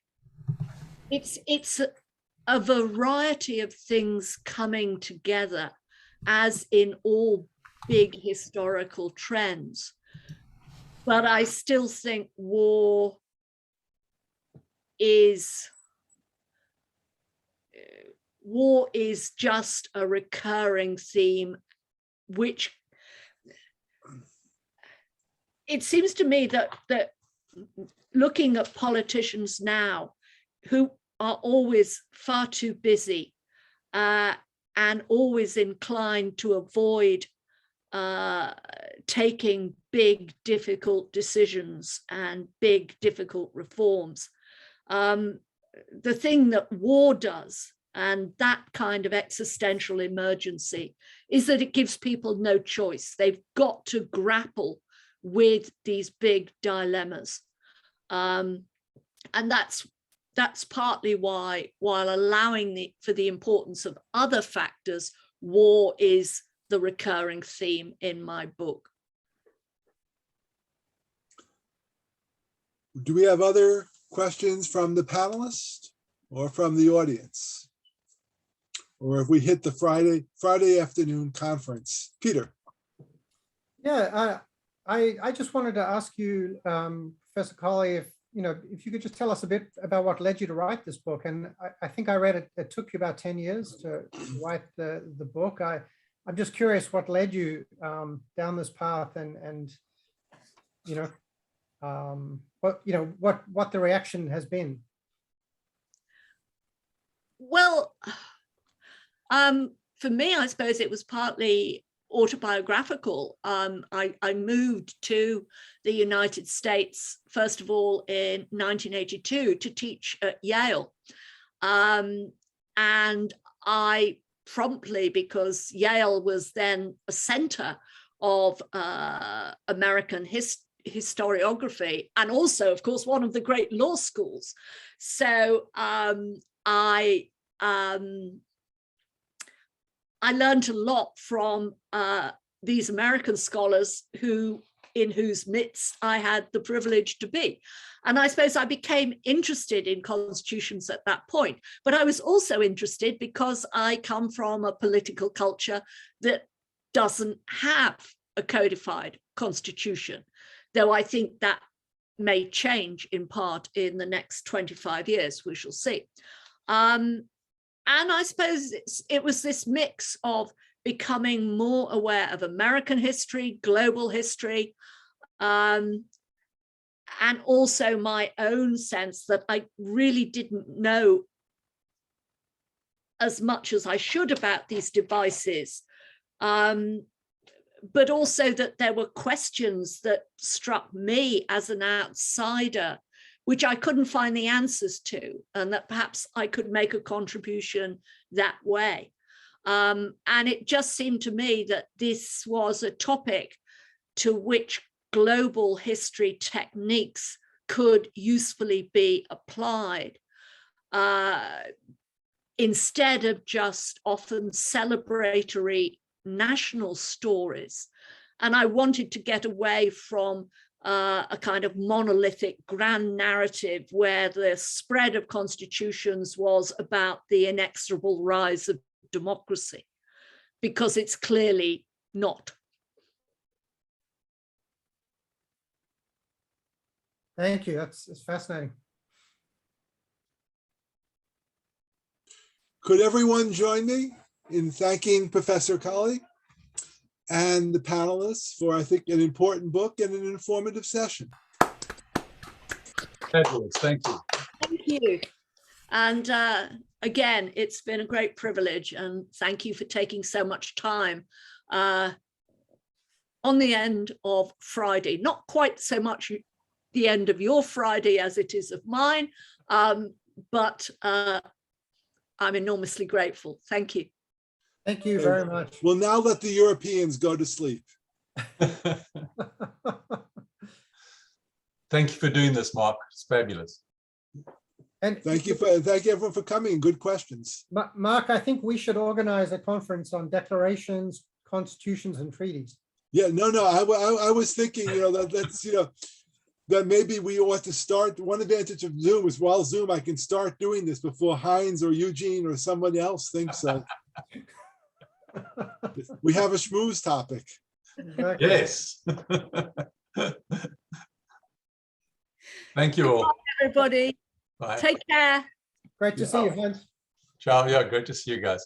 it's a variety of things coming together, as in all big historical trends. But I still think war is just a recurring theme, which it seems to me that looking at politicians now who are always far too busy and always inclined to avoid taking big, difficult decisions and big, difficult reforms. The thing that war does, and that kind of existential emergency, is that it gives people no choice. They've got to grapple with these big dilemmas. And that's partly why, while allowing for the importance of other factors, war is the recurring theme in my book. Do we have other questions from the panelists or from the audience? Or have we hit the Friday afternoon conference? Peter. Yeah, I just wanted to ask you, Professor Colley, if you could just tell us a bit about what led you to write this book. And I think I read it took you about 10 years to write the book. I'm just curious what led you down this path, and what the reaction has been. Well, for me, I suppose it was partly autobiographical. I moved to the United States, first of all, in 1982 to teach at Yale. And I promptly, because Yale was then a center of American historiography, and also, of course, one of the great law schools. So I learned a lot from these American scholars in whose midst I had the privilege to be. And I suppose I became interested in constitutions at that point. But I was also interested because I come from a political culture that doesn't have a codified constitution, though I think that may change in part in the next 25 years, we shall see. And I suppose it was this mix of becoming more aware of American history, global history, and also my own sense that I really didn't know as much as I should about these devices, but also that there were questions that struck me as an outsider, which I couldn't find the answers to, and that perhaps I could make a contribution that way. And it just seemed to me that this was a topic to which global history techniques could usefully be applied, instead of just often celebratory national stories. And I wanted to get away from a kind of monolithic grand narrative where the spread of constitutions was about the inexorable rise of democracy, because it's clearly not. Thank you. It's fascinating. Could everyone join me in thanking Professor Colley and the panelists for, I think, an important book and an informative session? Fabulous, thank you. Thank you. And again, it's been a great privilege, and thank you for taking so much time on the end of Friday. Not quite so much the end of your Friday as it is of mine, but I'm enormously grateful. Thank you. Thank you very much. We'll now let the Europeans go to sleep. Thank you for doing this, Mark. It's fabulous. And Thank everyone for coming. Good questions. Mark, I think we should organize a conference on declarations, constitutions, and treaties. Yeah, no, I was thinking, that maybe we ought to start. One advantage of Zoom is while Zoom, I can start doing this before Heinz or Eugene or someone else thinks so. We have a schmooze topic. Exactly. Yes. Thank you all. Bye, everybody. Bye. Take care. Great to see you, Hans. Ciao. Yeah, great to see you guys.